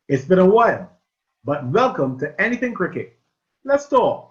It's been a while, but welcome to Anything Cricket. Let's talk.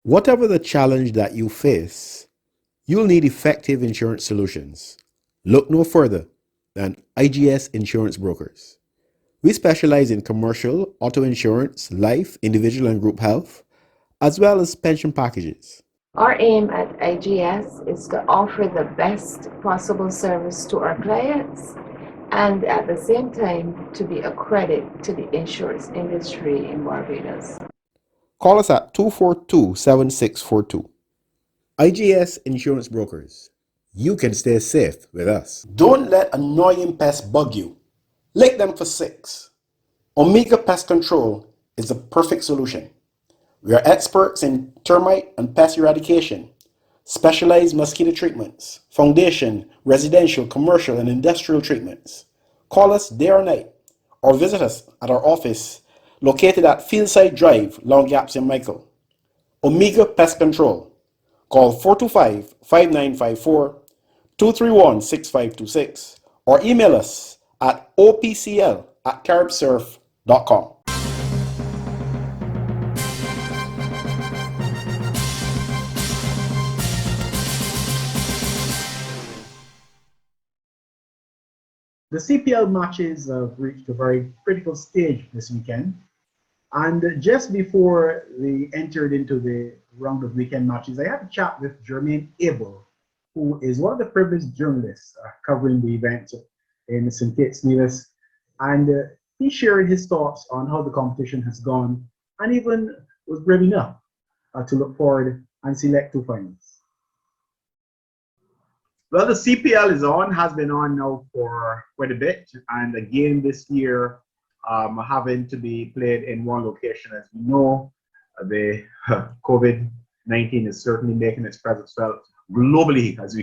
Whatever the challenge that you face, you'll need effective insurance solutions. Look no further than IGS Insurance Brokers. We specialize in commercial, auto insurance, life, individual and group health, as well as pension packages. Our aim at IGS is to offer the best possible service to our clients and at the same time to be a credit to the insurance industry in Barbados. Call us at 242-7642. IGS Insurance Brokers. You can stay safe with us. Don't let annoying pests bug you. Lick them for 6. Omega Pest Control is the perfect solution. We are experts in termite and pest eradication, specialized mosquito treatments, foundation, residential, commercial, and industrial treatments. Call us day or night or visit us at our office located at Fieldside Drive, Long Gap, St. Michael. Omega Pest Control. Call 425-5954, 231-6526, or email us at opcl@caribsurf.com. The CPL matches have reached a very critical stage this weekend. And just before they entered into the round of weekend matches, I had a chat with Jermaine Abel, who is one of the privileged journalists covering the event in St. Kitts Nevis. And he shared his thoughts on how the competition has gone and even was brave enough to look forward and select 2 finalists. Well, the CPL has been on now for quite a bit. And again this year, having to be played in one location. As we know, the COVID-19 is certainly making its presence felt globally, as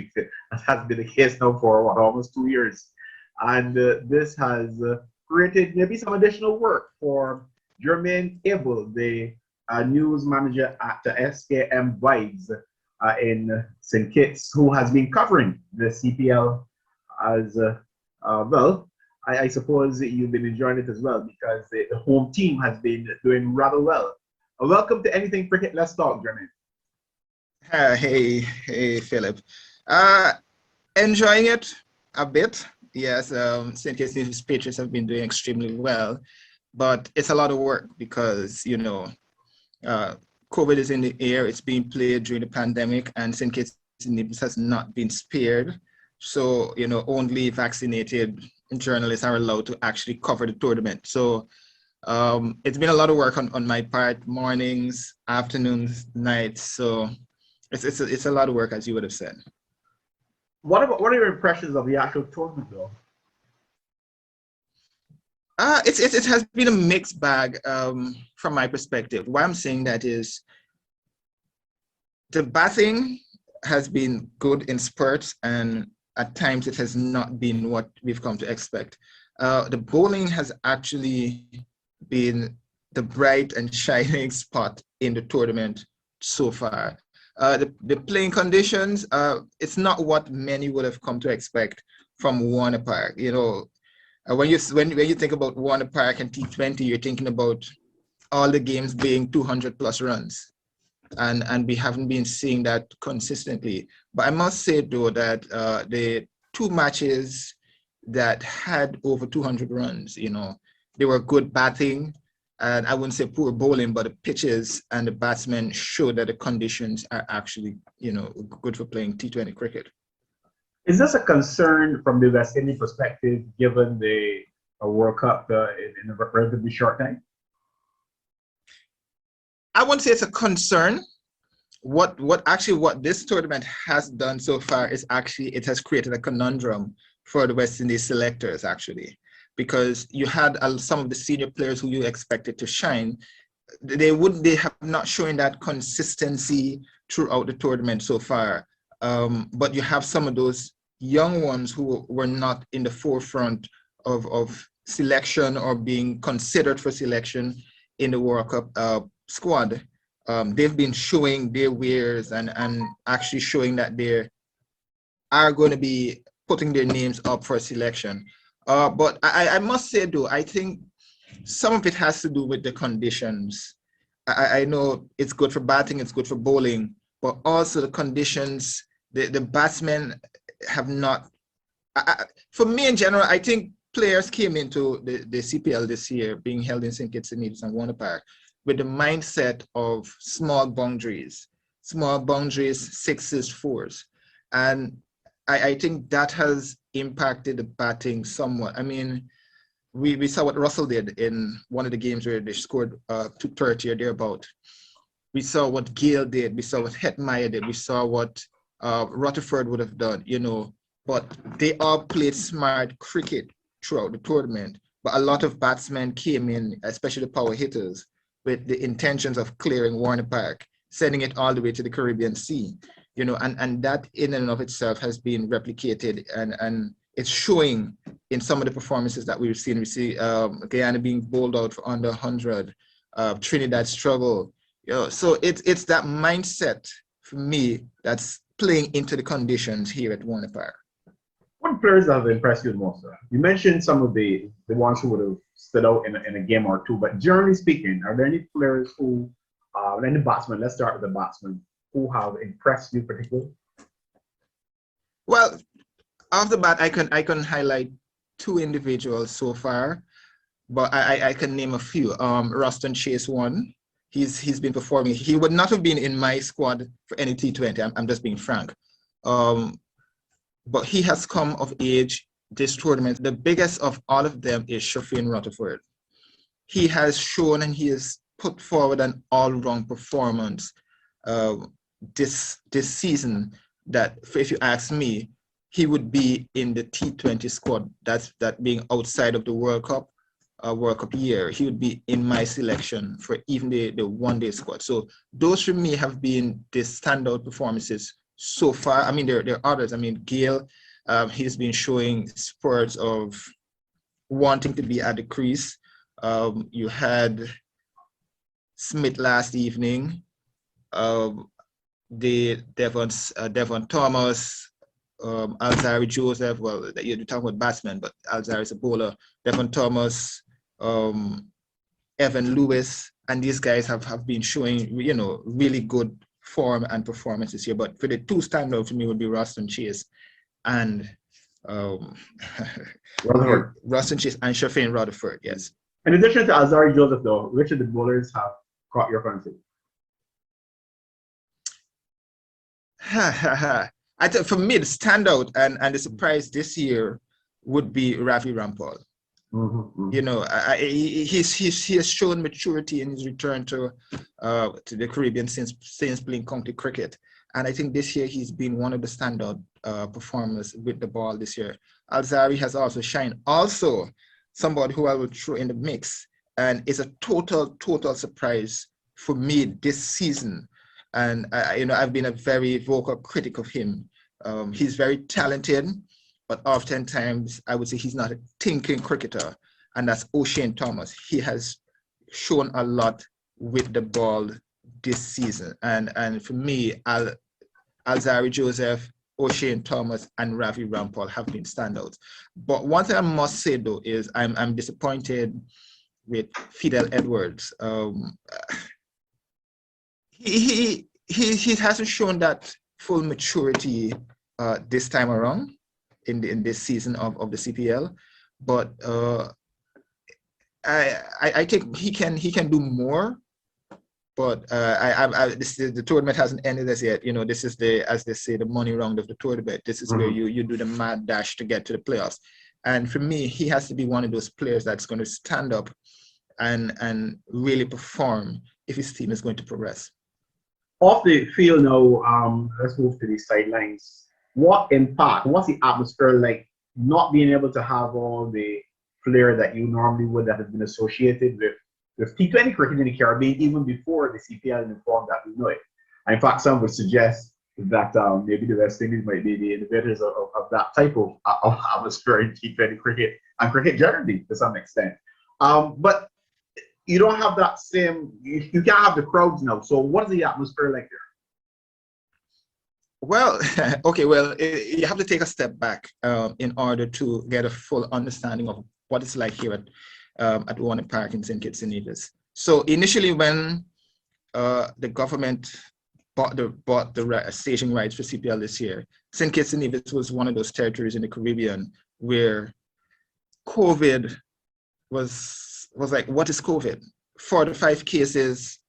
has been the case now for almost 2 years. And this has created maybe some additional work for Jermaine Abel, the news manager at SKM Vibes in St. Kitts, who has been covering the CPL as well. I suppose you've been enjoying it as well because the home team has been doing rather well. Welcome to Anything Cricket. Let's talk, Jermaine. Hey, Philip. Enjoying it a bit. Yes, St. Kitts Nevis Patriots have been doing extremely well, but it's a lot of work because, COVID is in the air. It's being played during the pandemic, and St. Kitts Nevis has not been spared. So, only vaccinated journalists are allowed to actually cover the tournament. So it's been a lot of work on my part, mornings, afternoons, nights. So it's a lot of work, as you would have said. What are your impressions of the actual tournament, though? It has been a mixed bag from my perspective. Why I'm saying that is the batting has been good in spurts, and at times it has not been what we've come to expect. The bowling has actually been the bright and shining spot in the tournament so far. The playing conditions, it's not what many would have come to expect from Warner Park. When you think about Warner Park and T20, you're thinking about all the games being 200 plus runs. And we haven't been seeing that consistently. But I must say, though, that the 2 matches that had over 200 runs, they were good batting, and I wouldn't say poor bowling, but the pitches and the batsmen showed that the conditions are actually, good for playing T20 cricket. Is this a concern from the West Indian perspective, given the World Cup in a relatively short time? I wouldn't say it's a concern. What this tournament has done so far is actually it has created a conundrum for the West Indies selectors, actually. because you had some of the senior players who you expected to shine. They have not shown that consistency throughout the tournament so far. But you have some of those young ones who were not in the forefront of selection or being considered for selection in the World Cup squad. They've been showing their wares and actually showing that they are going to be putting their names up for selection. But I must say, though, I think some of it has to do with the conditions. I know it's good for batting, it's good for bowling, but also the conditions, the batsmen have not. For me in general, I think players came into the CPL this year, being held in St. Kitts and Nevis and Warner Park, with the mindset of small boundaries, sixes, fours. And I think that has impacted the batting somewhat. I mean, we saw what Russell did in one of the games where they scored 230 or thereabout. We saw what Gale did. We saw what Hetmeyer did. We saw what Rutherford would have done, you know. But they all played smart cricket throughout the tournament. But a lot of batsmen came in, especially the power hitters, with the intentions of clearing Warner Park, sending it all the way to the Caribbean Sea, you know, and that in and of itself has been replicated and it's showing in some of the performances that we've seen. We see Guyana being bowled out for under 100, Trinidad struggle. You know, so it's that mindset for me that's playing into the conditions here at Warner Park. What players have impressed you the most, sir? You mentioned some of the ones who would have stood out in a game or two, but generally speaking, are there any players who, any batsmen, let's start with the batsmen, who have impressed you particularly? Well, off the bat, I can highlight two individuals so far, but I can name a few. Ruston Chase one. He's been performing. He would not have been in my squad for any T20. I'm just being frank. But he has come of age this tournament. The biggest of all of them is Shafin Rutherford. He has shown and he has put forward an all-round performance this season that, if you ask me, he would be in the T20 squad. That being outside of the World Cup year, he would be in my selection for even the one-day squad. So those for me have been the standout performances so far. I mean, there are others. I mean, Gale, he's been showing spurts of wanting to be at the crease. You had Smith last evening. Devon Thomas, Alzari Joseph. Well, you're talking about batsmen, but Alzari is a bowler. Devon Thomas, Evan Lewis, and these guys have been showing, you know, really good form and performances here. But for the two standout for me would be Ruston Chase and Ruston Chase and Shafin Rutherford. Yes. In addition to Alzari Joseph, though, which of the bowlers have caught your fancy? I think for me, the standout and the surprise this year would be Ravi Rampal. You know, he has shown maturity in his return to the Caribbean since playing county cricket, and I think this year he's been one of the standout performers with the ball this year. Alzari has also shined. Also, somebody who I will throw in the mix, and is a total surprise for me this season. And you know, I've been a very vocal critic of him. He's very talented, but oftentimes I would say he's not a thinking cricketer, and that's O'Shane Thomas. He has shown a lot with the ball this season, and for me, Alzari Joseph, O'Shane Thomas, and Ravi Rampal have been standouts. But one thing I must say though is I'm disappointed with Fidel Edwards. He hasn't shown that full maturity this time around in this season of the CPL, but I think he can do more. But the tournament hasn't ended as yet. You know, this is as they say, the money round of the tournament. This is where you do the mad dash to get to the playoffs. And for me, he has to be one of those players that's going to stand up and really perform if his team is going to progress. Off the field now, let's move to the sidelines. What impact, what's the atmosphere like not being able to have all the flair that you normally would that has been associated with T20 cricket in the Caribbean even before the CPL in the form that we know it. And in fact, some would suggest that maybe the West Indies might be the innovators of that type of atmosphere in T20 cricket and cricket generally to some extent. But you don't have that same, you can't have the crowds now. So what is the atmosphere like there? Well, okay, well, you have to take a step back in order to get a full understanding of what it's like here at Warner Park in St. Kitts and Nevis. So initially when the government bought the staging rights for CPL this year, St. Kitts and Nevis was one of those territories in the Caribbean where COVID was like, what is COVID? 4 to 5 cases.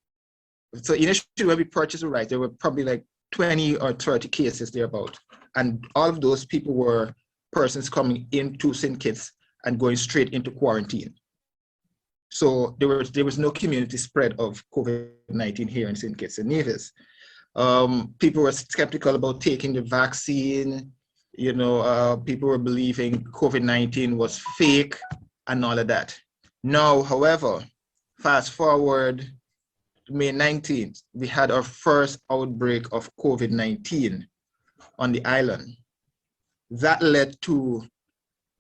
So initially when we purchased the rights, there were probably like 20 or 30 cases thereabout. And all of those people were persons coming into St. Kitts and going straight into quarantine. So there was no community spread of COVID-19 here in St. Kitts and Nevis. People were skeptical about taking the vaccine. People were believing COVID-19 was fake and all of that. Now, however, fast forward May 19th, we had our first outbreak of COVID-19 on the island. That led to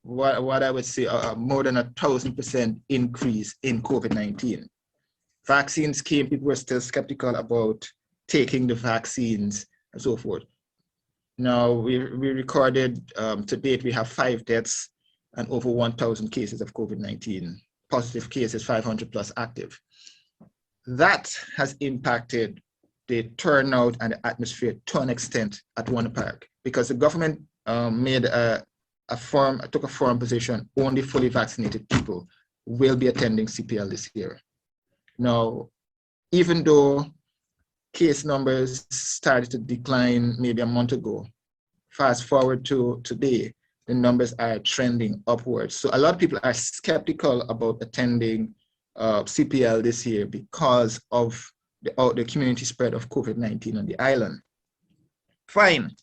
what I would say more than 1,000% increase in COVID-19. Vaccines came, people were still skeptical about taking the vaccines and so forth. Now we recorded, to date, we have 5 deaths and over 1,000 cases of COVID-19. Positive cases, 500 plus active. That has impacted the turnout and the atmosphere to an extent at Warner Park because the government took a firm position, only fully vaccinated people will be attending CPL this year. Now, even though case numbers started to decline maybe a month ago, fast forward to today, the numbers are trending upwards. So a lot of people are skeptical about attending CPL this year because of the community spread of COVID-19 on the island. Fine.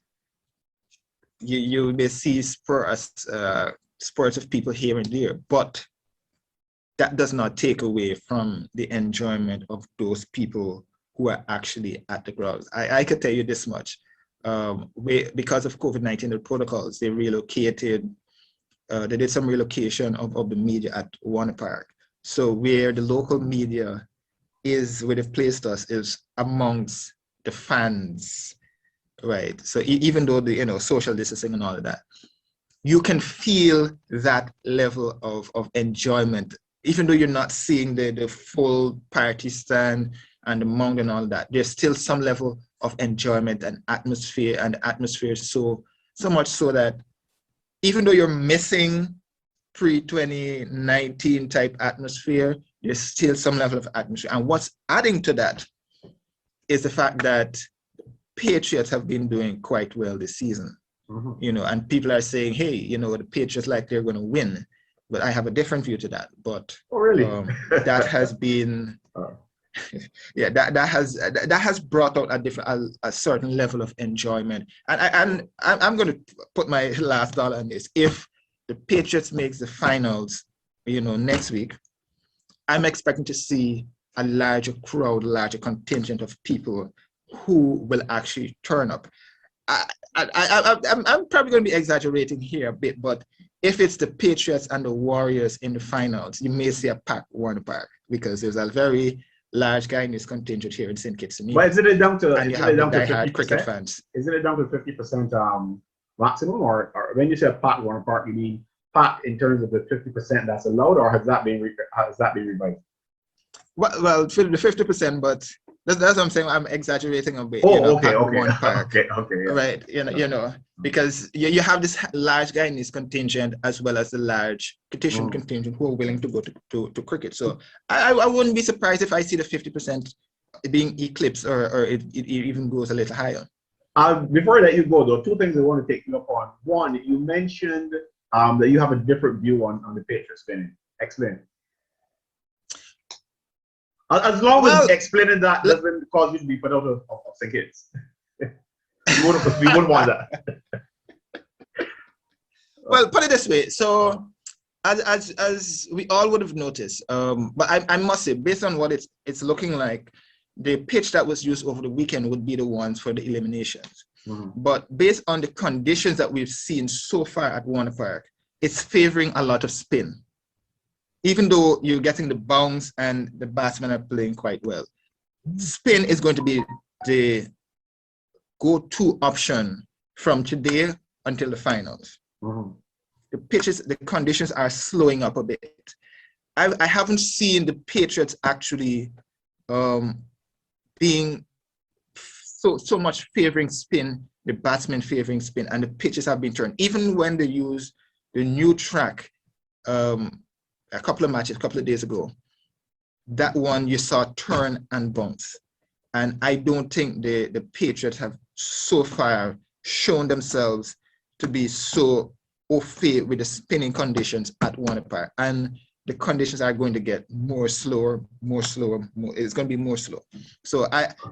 You may see spurts of people here and there, but that does not take away from the enjoyment of those people who are actually at the grounds. I could tell you this much. Because of COVID-19, the protocols, they relocated, they did some relocation of the media at Warner Park. So where the local media is, where they've placed us, is amongst the fans, right? So even though the social distancing and all of that, you can feel that level of enjoyment, even though you're not seeing the full party stand and the mound and all that. There's still some level of enjoyment and atmosphere, and the atmosphere is so much so that even though you're missing pre-2019 type atmosphere, there's still some level of atmosphere. And what's adding to that is the fact that Patriots have been doing quite well this season. Mm-hmm. And people are saying, hey, the Patriots like they're going to win. But I have a different view to that. But really? That has been, yeah, that has brought out a certain level of enjoyment. And I'm going to put my last dollar on this. If the Patriots makes the finals, next week, I'm expecting to see a larger crowd, larger contingent of people who will actually turn up. I'm probably going to be exaggerating here a bit, but if it's the Patriots and the Warriors in the finals, you may see a packed Warner Park because there's a very large Guyanese contingent here in St. Kitts and Nevis. But isn't it down to diehard cricket fans? Isn't it down to 50% maximum, or when you say packed Warner Park, you mean packed in terms of the 50% that's allowed, or has that been revised? Well, for the 50%, but that's what I'm saying. I'm exaggerating a bit. Okay. Warner Park, okay, yeah. Right? Because you have this large Guyanese contingent as well as the large contingent who are willing to go to cricket. So I wouldn't be surprised if I see the 50% being eclipsed, or it even goes a little higher. Before I let you go, though, 2 things I want to take you up on. One, you mentioned that you have a different view on the Patriots spinning. Explain. As long as explaining that doesn't cause you to be put out of St. Kitts. we wouldn't want that. Well, put it this way. So as we all would have noticed, but I must say, based on what it's looking like, the pitch that was used over the weekend would be the ones for the eliminations. But based on the conditions that we've seen so far at Warner Park, it's favoring a lot of spin. Even though you're getting the bounce and the batsmen are playing quite well, spin is going to be the go-to option from today until the finals. The conditions are slowing up a bit. I haven't seen the Patriots actually being so much favoring spin, the batsmen favoring spin, and the pitches have been turned. Even when they use the new track a couple of days ago, that one you saw turn and bounce. And I don't think the Patriots have so far shown themselves to be so au fait with the spinning conditions at Warner Park. And the conditions are going to get more slower. It's going to be more slow. So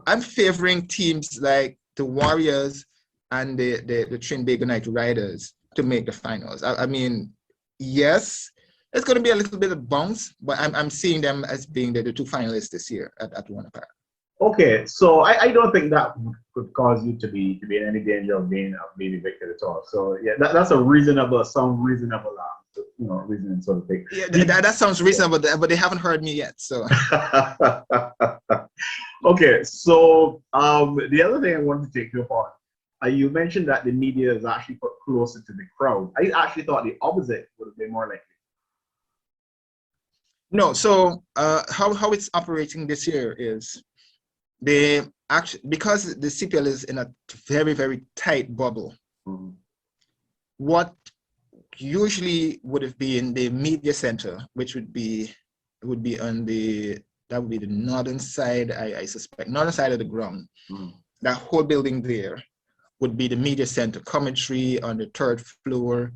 I'm favoring teams like the Warriors and the Trinbago Knight Riders to make the finals. I mean, yes, it's going to be a little bit of bounce, but I'm seeing them as being the two finalists this year at Warner Park. Okay, so I don't think that could cause you to be in any danger of being evicted at all. So yeah, that's a reasonable, reasoning sort of thing. Yeah, that sounds reasonable, but they haven't heard me yet. So okay, so the other thing I wanted to take you upon, you mentioned that the media is actually put closer to the crowd. I actually thought the opposite would have been more likely. No, so how it's operating this year is because the CPL is in a very, very tight bubble. What usually would have been the media center, which would be on the northern side, I suspect, northern side of the ground. That whole building there would be the media center, commentary on the third floor,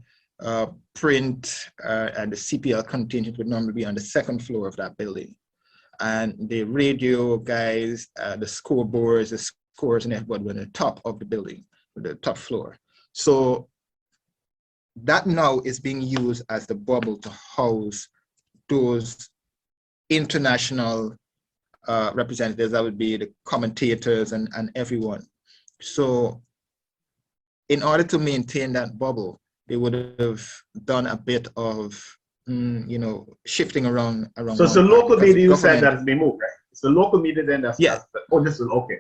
print, and the CPL contingent would normally be on the second floor of that building. And the radio guys, the scoreboards, the scores, and everybody were on the top of the building, the top floor. So that now is being used as the bubble to house those international representatives. That would be the commentators and everyone. So in order to maintain that bubble, they would have done a bit of shifting around. So it's the local media you said that has been moved, right? It's the local media then that's yeah. This is okay.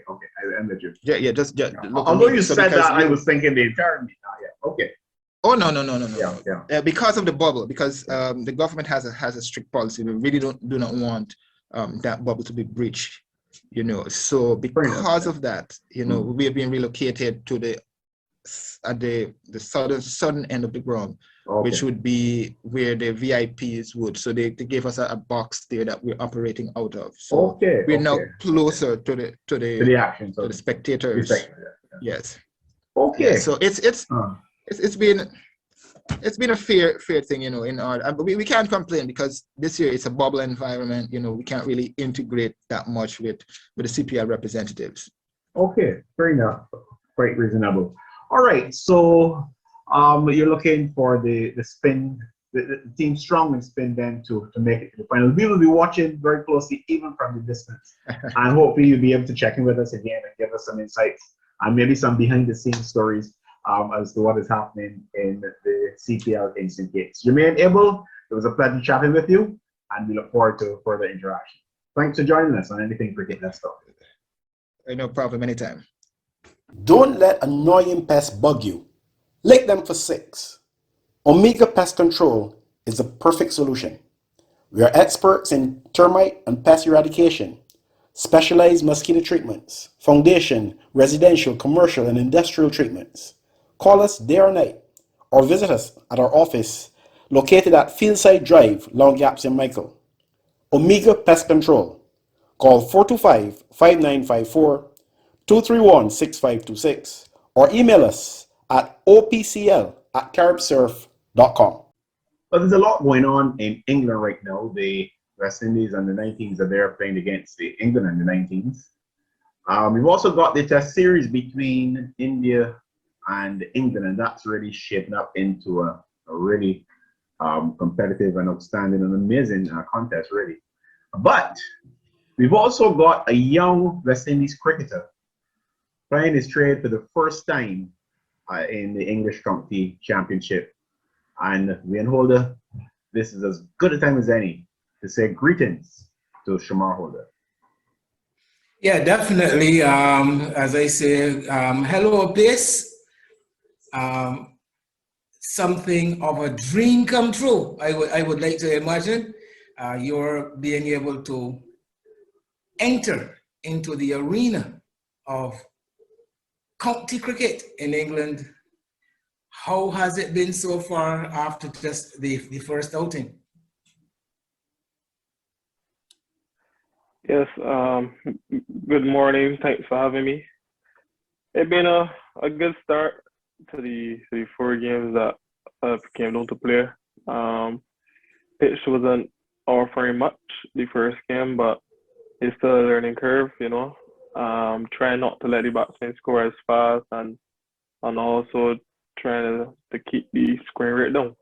I met you. Yeah, just although you said that, I was thinking the entire media. Yeah, okay. Oh no. Yeah. Because of the bubble, because the government has a strict policy. We really do not want that bubble to be breached. So because of that, we have been relocated to the southern end of the ground, which would be where the VIPs would. So they gave us a box there that we're operating out of. So we're now closer to the action, to the spectators. Yes. Okay. Yeah, so it's been a fair thing, in our, but we can't complain because this year it's a bubble environment. We can't really integrate that much with the CPL representatives. Okay, fair enough. Quite reasonable. All right, so you're looking for the spin, the team strong in spin then to make it to the final. We will be watching very closely, even from the distance, and hopefully you'll be able to check in with us again and give us some insights and maybe some behind-the-scenes stories as to what is happening in the CPL in St. Kitts. Jermaine Abel, it was a pleasure chatting with you, and we look forward to further interaction. Thanks for joining us on Anything Cricket. Let's go. No problem, anytime. Don't let annoying pests bug you. Lick them for 6. Omega Pest Control is the perfect solution. We are experts in termite and pest eradication, specialized mosquito treatments, foundation, residential, commercial, and industrial treatments. Call us day or night or visit us at our office located at Fieldside Drive, Long Gaps in Michael. Omega Pest Control. Call 425-5954, 231-6526, or email us at opcl@caribsurf.com. But there's a lot going on in England right now. The West Indies under 19s are there playing against the England under 19s. We've also got the test series between India and England, and that's really shaping up into a really competitive and outstanding and amazing contest, really. But we've also got a young West Indies cricketer playing his trade for the first time in the English County Championship. And Wayne Holder, this is as good a time as any to say greetings to Chemar Holder. Yeah, definitely. As I say, hello, place. Something of a dream come true. I would like to imagine you're being able to enter into the arena of county cricket in England. How has it been so far after just the first outing? Yes, good morning. Thanks for having me. It's been a good start to the 4 games that came down to play. Pitch wasn't offering much the first game, but it's still a learning curve, you know. Trying not to let the batsmen score as fast and also trying to keep the scoring rate down.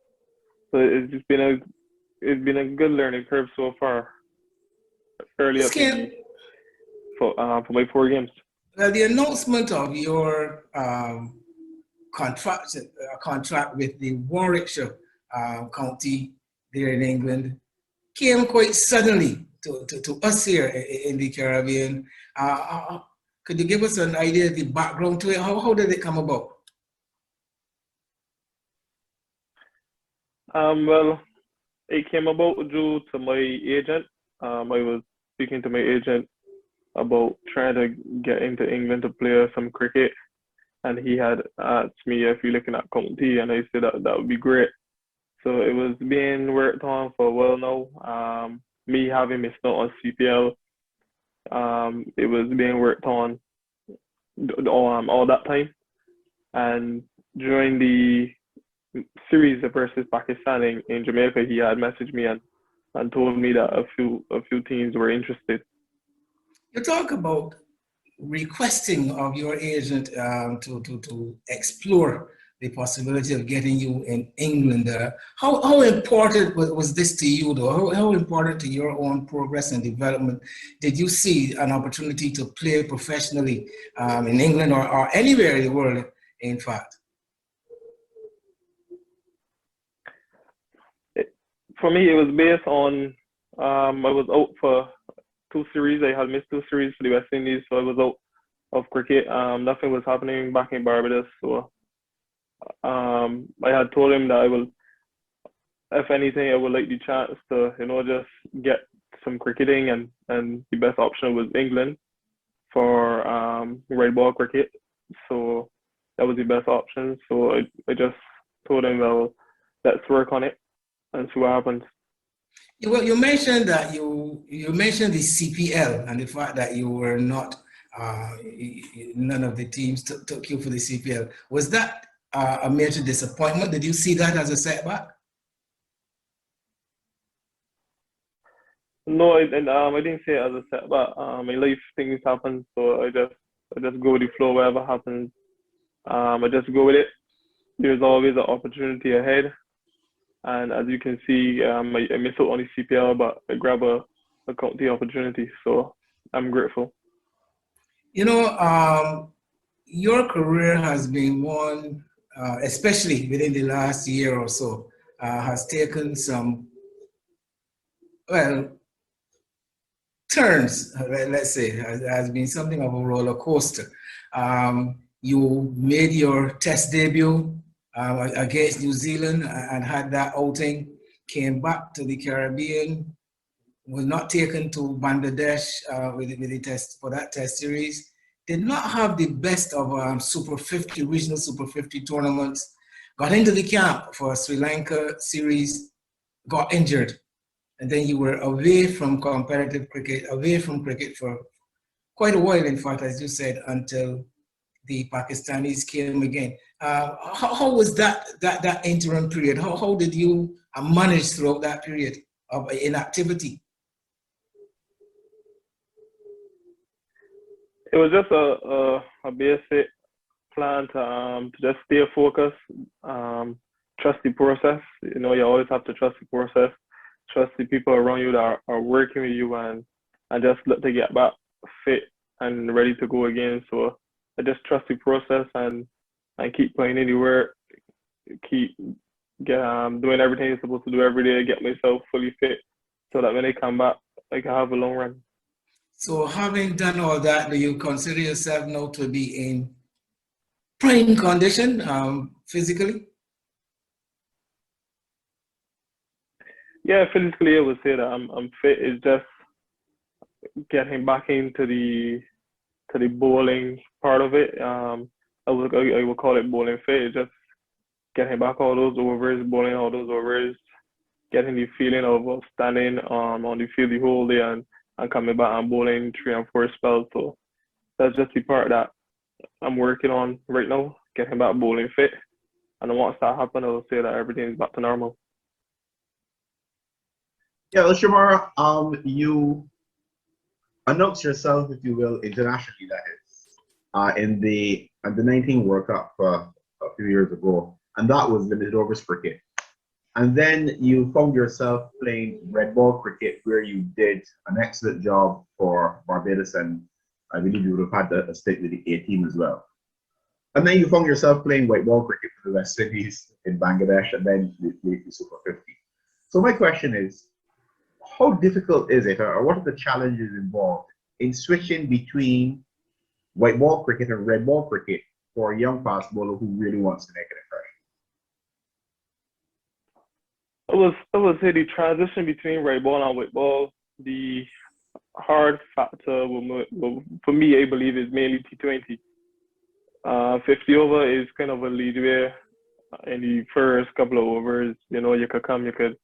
So it's been a good learning curve so far. Early up for my 4 games. The announcement of your contract with the Warwickshire County there in England came quite suddenly to us here in the Caribbean. Could you give us an idea of the background to it? How did it come about? Well, it came about due to my agent. I was speaking to my agent about trying to get into England to play some cricket, and he had asked me if you're looking at county, and I said that would be great. So it was being worked on for a while now. Me having missed out on CPL, it was being worked on all that time, and during the series versus Pakistan in Jamaica, he had messaged me and told me that a few teams were interested. You talk about requesting of your agent to explore the possibility of getting you in England. How important was this to you, though? How important to your own progress and development did you see an opportunity to play professionally in England or anywhere in the world, in fact? For me, it was based on I was out for 2 series. I had missed 2 series for the West Indies, so I was out of cricket. Nothing was happening back in Barbados, so I had told him that I will, if anything, I would like the chance to, you know, just get some cricketing, and the best option was England for red ball cricket. So that was the best option. So I just told him, well, let's work on it and see what happens. Well, you mentioned that you mentioned the CPL and the fact that you were not none of the teams took you for the CPL. Was that a major disappointment? Did you see that as a setback? No, I didn't say it as a setback. In life, things happen, so I just go with the flow. Whatever happens, I just go with it. There's always an opportunity ahead. And as you can see, I missed out on the CPL, but I grab a county opportunity. So I'm grateful. You know, your career has been one, especially within the last year or so, has taken some, well, turns, let's say, has been something of a roller coaster. You made your test debut against New Zealand and had that outing, came back to the Caribbean, was not taken to Bangladesh with the test for that test series. Did not have the best of Super 50, regional Super 50 tournaments. Got into the camp for Sri Lanka series, got injured. And then you were away from competitive cricket, away from cricket for quite a while, in fact, as you said, until the Pakistanis came again. How was that interim period? How did you manage throughout that period of inactivity? It was just a basic plan to just stay focused, trust the process. You know, you always have to trust the process, trust the people around you that are working with you, and just look to get back fit and ready to go again. So I just trust the process and keep playing in the work, keep doing everything you're supposed to do every day, get myself fully fit so that when I come back, I can have a long run. So having done all that, do you consider yourself now to be in prime condition physically? Yeah, physically I would say that I'm fit. It's just getting back into the bowling part of it. I would call it bowling fit. It's just getting back all those overs, bowling all those overs, getting the feeling of standing on the field the whole day and coming back and bowling 3 and 4 spells. So that's just the part that I'm working on right now, getting back bowling fit. And then once that happens, I will say that everything is back to normal. Yeah, well, Chemar, you announced yourself, if you will, internationally, that is, in the under 19 World Cup a few years ago, and that was limited overs cricket. And then you found yourself playing red ball cricket, where you did an excellent job for Barbados, and I believe you would have had a stint with the A team as well. And then you found yourself playing white ball cricket for the West Indies in Bangladesh, and then the Super 50. So my question is, how difficult is it, or what are the challenges involved in switching between white ball cricket and red ball cricket for a young fast bowler who really wants to make an impression? I would say the transition between red ball and white ball, the hard factor for me, I believe, is mainly T20. 50 over is kind of a leadway in the first couple of overs. You know, you could come, you could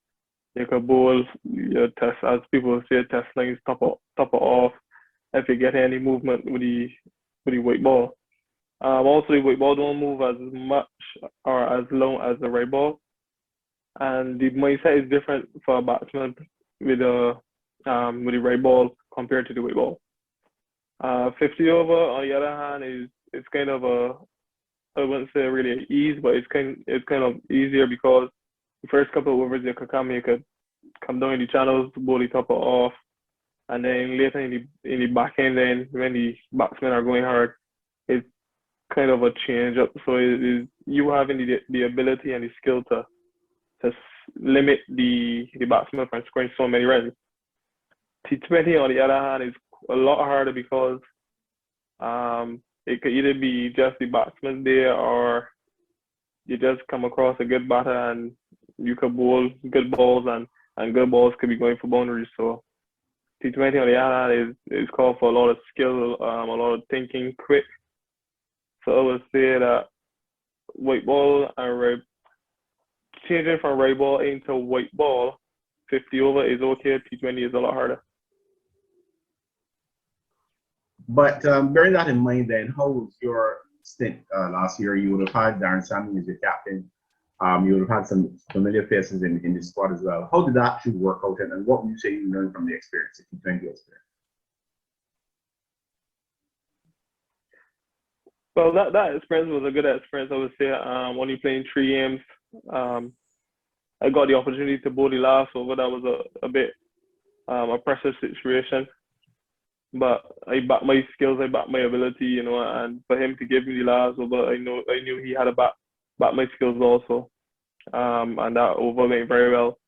bowl, your test, as people say, test lines, top it off if you get any movement with the white ball. Also, the white ball don't move as much or as long as the red ball, and the mindset is different for a batsman with the red ball compared to the white ball. 50 over, on the other hand, is kind of I wouldn't say really an ease, but it's kind of easier because the first couple of overs you could come down in the channels, bowl the top it off, and then later in the back end, then when the batsmen are going hard, it's kind of a change up. So it is you having the ability and the skill to limit the batsman from scoring so many runs. T20 on the other hand is a lot harder because it could either be just the batsman there, or you just come across a good batter and you could bowl good balls, and good balls could be going for boundaries. So T20 on the other hand is called for a lot of skill, a lot of thinking quick. So I would say that white ball and changing from red ball into white ball, 50 over is okay. T20 is a lot harder. But bearing that in mind, then, how was your stint last year? You would have had Darren Sammy as your captain. You would have had some familiar faces in the squad as well. How did that actually work out, and what would you say you learned from the experience, the T20 experience? Well, that experience was a good experience. I would say only playing 3 games. I got the opportunity to bowl the last over. That was a bit a pressure situation. But I backed my skills, I backed my ability, you know, and for him to give me the last over, I knew he had to back my skills also. And that over went very well.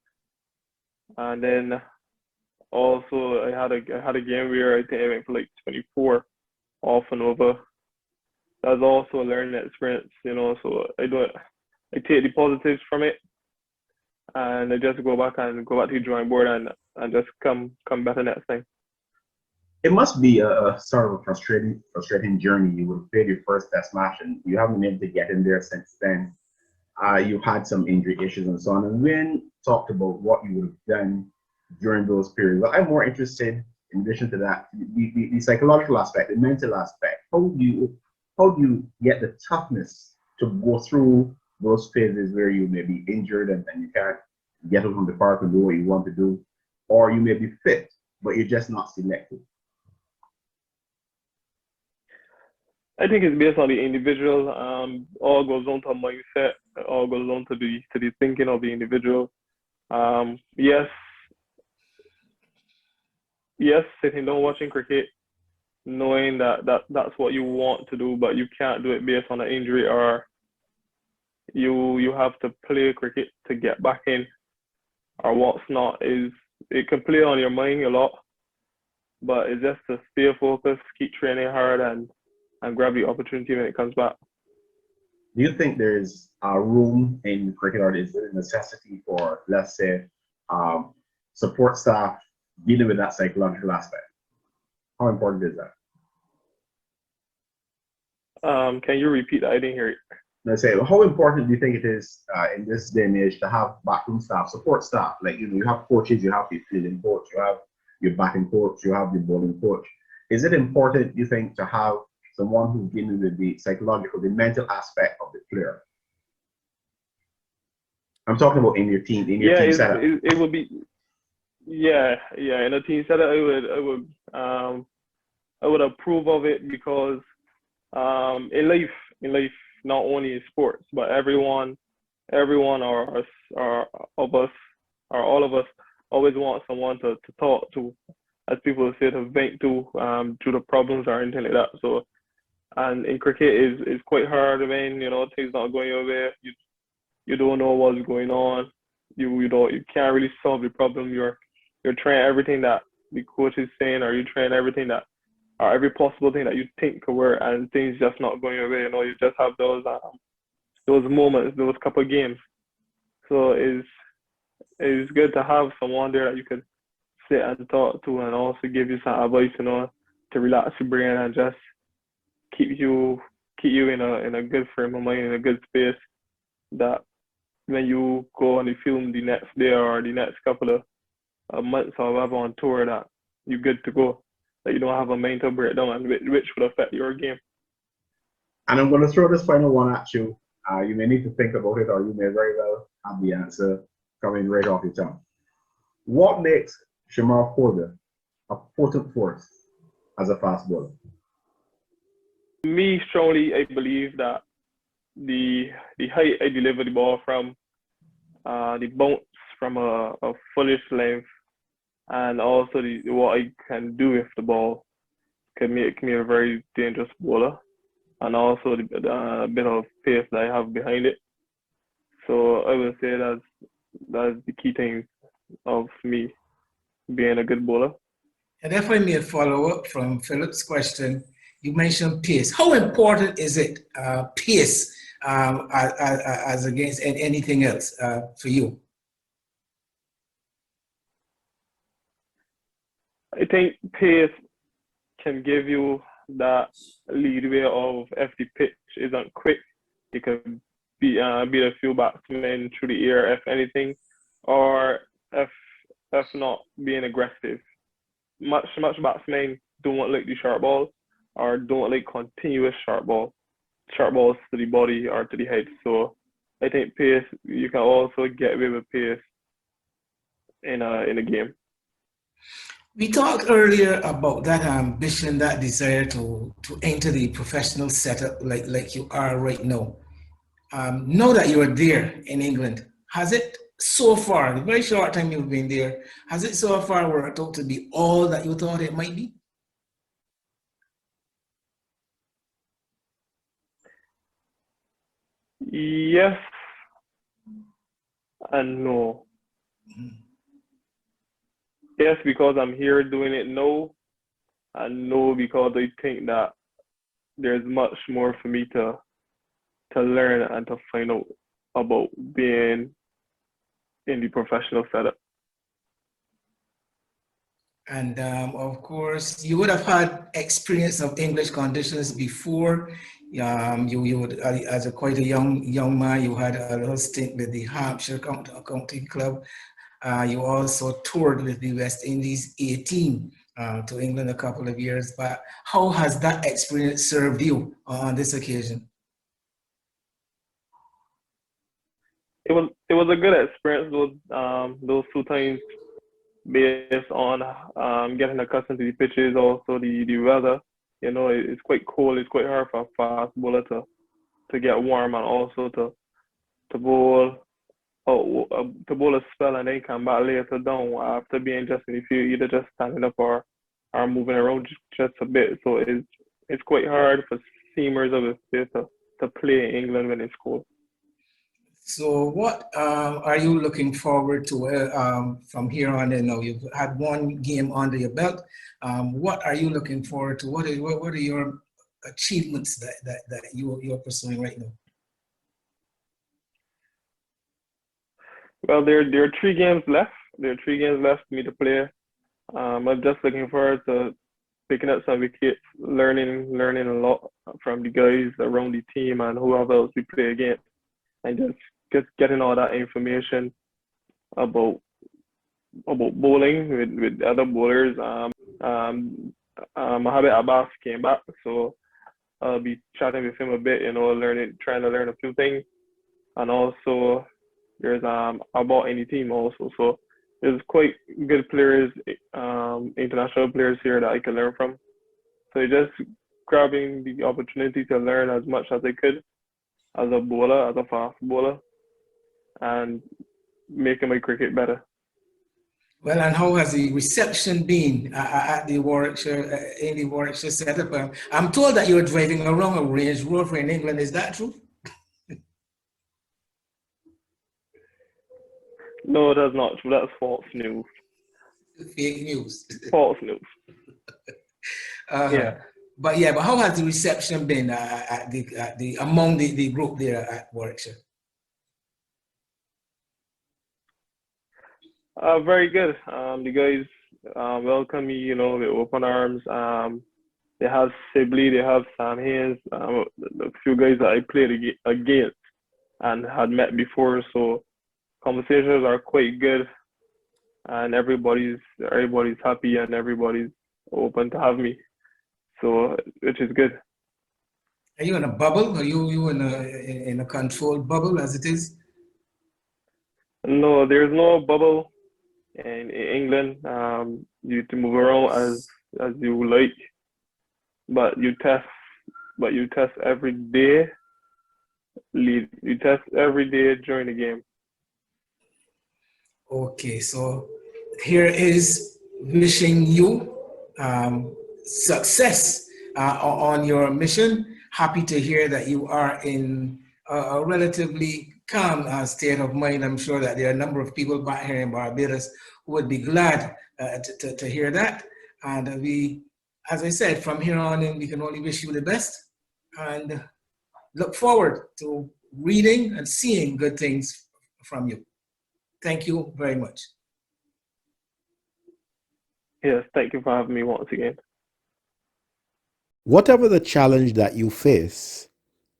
And then also I had a game where I think I went for like 24 off and over. That was also a learning experience, you know, so I take the positives from it, and I just go back to the drawing board and just come better next time. It must be a sort of a frustrating journey. You would have played your first test match and you haven't been able to get in there since then. You've had some injury issues and so on. And Wayne talked about what you would have done during those periods. But I'm more interested, in addition to that, the psychological aspect, the mental aspect. How do you get the toughness to go through those phases where you may be injured and you can't get out from the park and do what you want to do, or you may be fit, but you're just not selected? I think it's based on the individual. All goes down to mindset. All goes down to the thinking of the individual. Yes, sitting down watching cricket, knowing that's what you want to do, but you can't do it based on an injury, or you have to play cricket to get back in, or what's not. Is it can play on your mind a lot, but it's just to stay focused, keep training hard, and grab the opportunity when it comes back. Do you think there's a room in cricket, or is it a necessity for, let's say, support staff dealing with that psychological aspect? How important is that? Can you repeat that? I didn't hear it. Let's say, how important do you think it is in this day and age to have backroom staff, support staff? Like, you have coaches, you have the fielding coach, you have your batting coach, you have the bowling coach. Is it important, you think, to have someone who's dealing with the psychological, the mental aspect of the player? I'm talking about in your team setup. It would be. Yeah. In a team setup, I would approve of it, because in life, not only in sports, but everyone or all of us always want someone to talk to, as people say, to vent to the problems or anything like that. So, and in cricket is quite hard when things not going your way. You don't know what's going on. You can't really solve the problem. You're trying everything that the coach is saying, or you're trying everything that, or every possible thing that you think could work, and things just not going your way. You just have those moments, those couple of games. So it's good to have someone there that you could sit and talk to, and also give you some advice, to relax your brain and just keep you in a good frame of mind, in a good space, that when you go on the film the next day or the next couple of months or whatever on tour, that you're good to go, that you don't have a mental breakdown, and which would affect your game. And I'm going to throw this final one at you. You may need to think about it, or you may very well have the answer coming right off your tongue. What makes Chemar Holder a potent force as a fast bowler? Me, strongly, I believe that the height I deliver the ball from, the bounce from a fullish length, and also what I can do with the ball can make me a very dangerous bowler, and also the bit of pace that I have behind it. So I would say that's the key thing of me being a good bowler. And if I may follow up from Philip's question, you mentioned pace. How important is it, pace, as against anything else for you? I think pace can give you that leadway of, if the pitch isn't quick, you can beat a few batsmen through the air, if anything, or if not, being aggressive. Much batsmen don't like the sharp balls, or don't like continuous sharp balls to the body or to the head. So I think pace, you can also get away with pace in a game. We talked earlier about that ambition, that desire to enter the professional setup like you are right now. Now that you are there in England, has it so far, the very short time you've been there, has it so far worked out to be all that you thought it might be? Yes and no. Yes, because I'm here doing it now, and no, because I think that there's much more for me to learn and to find out about being in the professional setup. And of course, you would have had experience of English conditions before. You would, as quite a young man, you had a little stint with the Hampshire County Club. You also toured with the West Indies A team to England a couple of years back. How has that experience served you on this occasion? It was a good experience, those 2 times, based on getting accustomed to the pitches, also the weather. It's quite cold. It's quite hard for a fast bowler to get warm and also to bowl to bowl a spell and then come back later down after being just in the field, either just standing up or moving around just a bit. So it's quite hard for seamers of the state to play in England when it's cold. So what are you looking forward to from here on in? Now you've had one game under your belt. What are you looking forward to? What are your achievements that you're pursuing right now? Well, there are 3 games left. There are 3 games left for me to play. I'm just looking forward to picking up some wickets, learning a lot from the guys around the team and whoever else we play against, and just getting all that information about bowling with other bowlers. Mohamed Abbas came back, so I'll be chatting with him a bit, trying to learn a few things, and also there's about any team also. So there's quite good players, international players here that I can learn from. So just grabbing the opportunity to learn as much as I could as a bowler, as a fast bowler, and making my cricket better. Well, and how has the reception been at the Warwickshire, in the Warwickshire setup? I'm told that you're driving around a Range Rover in England. Is that true? No, that's not true. That's false news. Fake news. False news. Yeah. But how has the reception been among the group there at Warwickshire? Very good. The guys welcome me, with open arms. They have Sibley, they have Sam Hayes, a few guys that I played against and had met before. So conversations are quite good, and everybody's happy and everybody's open to have me. So, which is good. Are you in a bubble? Are you in a controlled bubble as it is? No, there's no bubble in England. You to move around as you like, but you test every day. You test every day during the game. Okay, so here is wishing you success on your mission. Happy to hear that you are in a relatively calm state of mind. I'm sure that there are a number of people back here in Barbados who would be glad to hear that. And we, as I said, from here on in, we can only wish you the best and look forward to reading and seeing good things from you. Thank you very much. Yes, thank you for having me once again. Whatever the challenge that you face,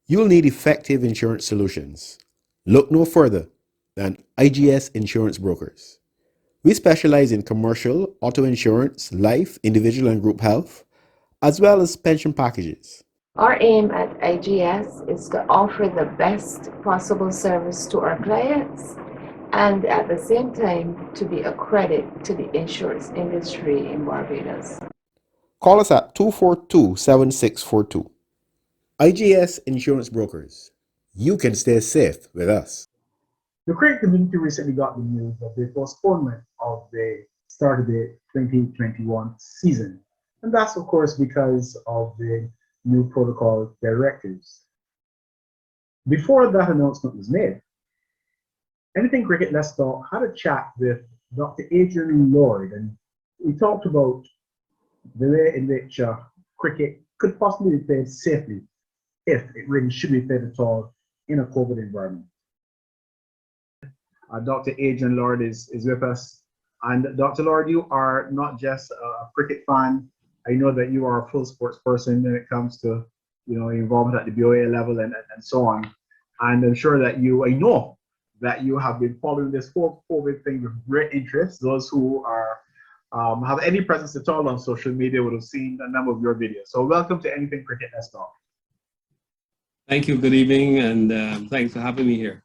you'll need effective insurance solutions. Look no further than IGS Insurance Brokers. We specialize in commercial, auto insurance, life, individual and group health, as well as pension packages. Our aim at IGS is to offer the best possible service to our clients and at the same time to be a credit to the insurance industry in Barbados. Call us at 242-7642. IGS Insurance Brokers. You can stay safe with us. The cricket community recently got the news of the postponement of the start of the 2021 season. And that's, of course, because of the new protocol directives. Before that announcement was made, Anything Cricket Let's Talk had a chat with Dr. Adrian Lorde, and we talked about the way in which cricket could possibly be played safely, if it really should be played at all in a COVID environment. Dr. Adrian Lorde is with us. And Dr. Lorde, you are not just a cricket fan. I know that you are a full sports person when it comes to involvement at the BOA level and so on. And I'm sure that I know that you have been following this whole COVID thing with great interest. Those who are have any presence at all on social media would have seen a number of your videos. So welcome to Anything Cricket Let's Talk. Thank you. Good evening, and thanks for having me here.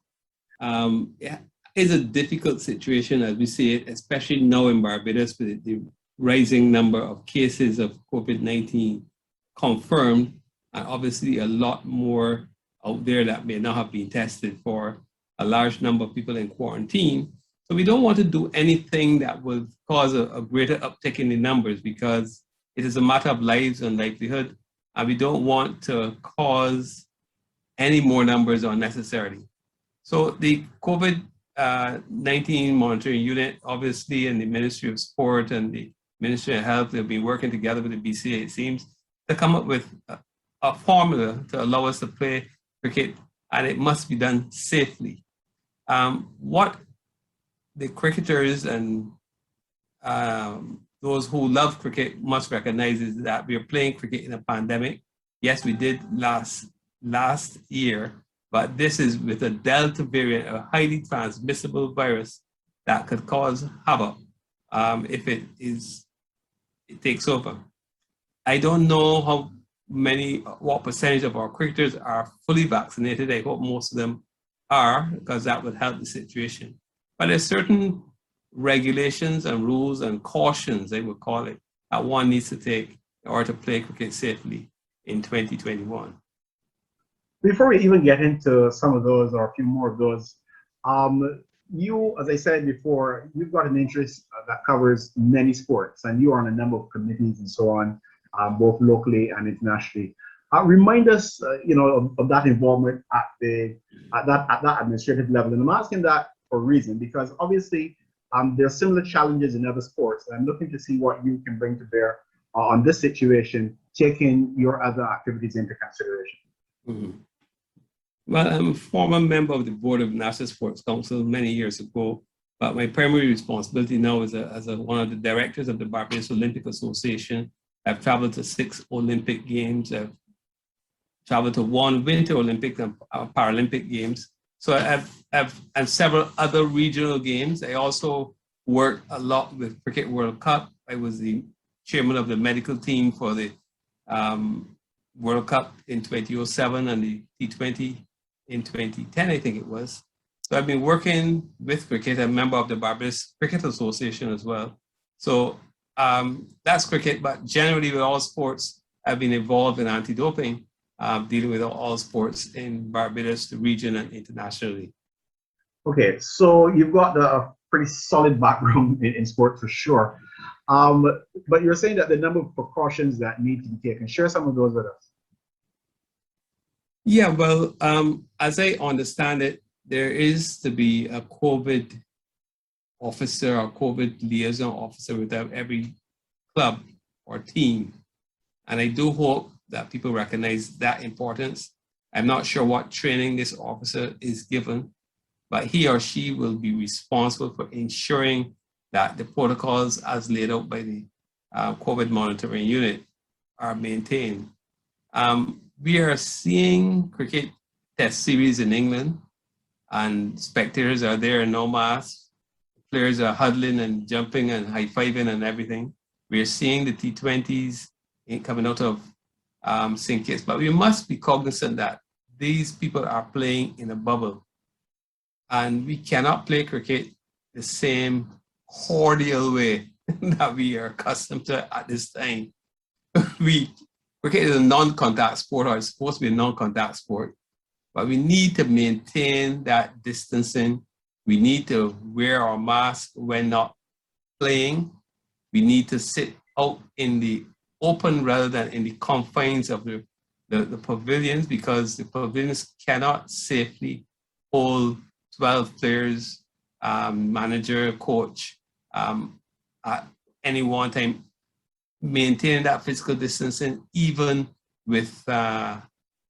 It's a difficult situation as we see it, especially now in Barbados with the rising number of cases of COVID-19. confirmed, and obviously a lot more out there that may not have been tested, for a large number of people in quarantine. So we don't want to do anything that will cause a greater uptick in the numbers, because it is a matter of lives and livelihood, and we don't want to cause any more numbers unnecessarily. So the COVID-19 monitoring unit, obviously, and the Ministry of Sport and the Ministry of Health, they've been working together with the BCA, it seems, to come up with a formula to allow us to play cricket, and it must be done safely. What the cricketers and those who love cricket must recognize is that we are playing cricket in a pandemic. Yes, we did last year, but this is with a Delta variant, a highly transmissible virus that could cause havoc if it takes over. I don't know what percentage of our cricketers are fully vaccinated. I hope most of them are, because that would help the situation. But there's certain regulations and rules and cautions, I would call it, that one needs to take in order to play cricket safely in 2021. Before we even get into some of those or a few more of those, you, as I said before, you've got an interest that covers many sports, and you are on a number of committees and so on, both locally and internationally. Remind us, of that involvement at that administrative level. And I'm asking that for a reason, because obviously there are similar challenges in other sports. And I'm looking to see what you can bring to bear on this situation, taking your other activities into consideration. Mm-hmm. Well, I'm a former member of the board of National Sports Council many years ago, but my primary responsibility now is as one of the directors of the Barbados Olympic Association. I've traveled to 6 Olympic Games. I've traveled to 1 Winter Olympic and Paralympic Games. So I've several other regional games. I also worked a lot with Cricket World Cup. I was the chairman of the medical team for the World Cup in 2007 and the T20 in 2010, I think it was. So I've been working with cricket. I'm a member of the Barbados Cricket Association as well. So that's cricket, but generally with all sports, I've been involved in anti-doping, dealing with all sports in Barbados, the region, and internationally. Okay, so you've got a pretty solid background in sport for sure. But you're saying that the number of precautions that need to be taken, share some of those with us. Yeah, well, as I understand it, there is to be a COVID officer or COVID liaison officer with every club or team. And I do hope that people recognize that importance. I'm not sure what training this officer is given, but he or she will be responsible for ensuring that the protocols as laid out by the COVID monitoring unit are maintained. We are seeing cricket test series in England, and spectators are there in no masks. Players are huddling and jumping and high-fiving and everything. We're seeing the T20s coming out of St. Kitts, but we must be cognizant that these people are playing in a bubble, and we cannot play cricket the same cordial way that we are accustomed to at this time. Cricket is a non-contact sport, or it's supposed to be a non-contact sport, but we need to maintain that distancing. We need to wear our mask when not playing. We need to sit out in the open rather than in the confines of the pavilions, because the pavilions cannot safely hold 12 players, manager, coach at any one time. Maintaining that physical distancing, even with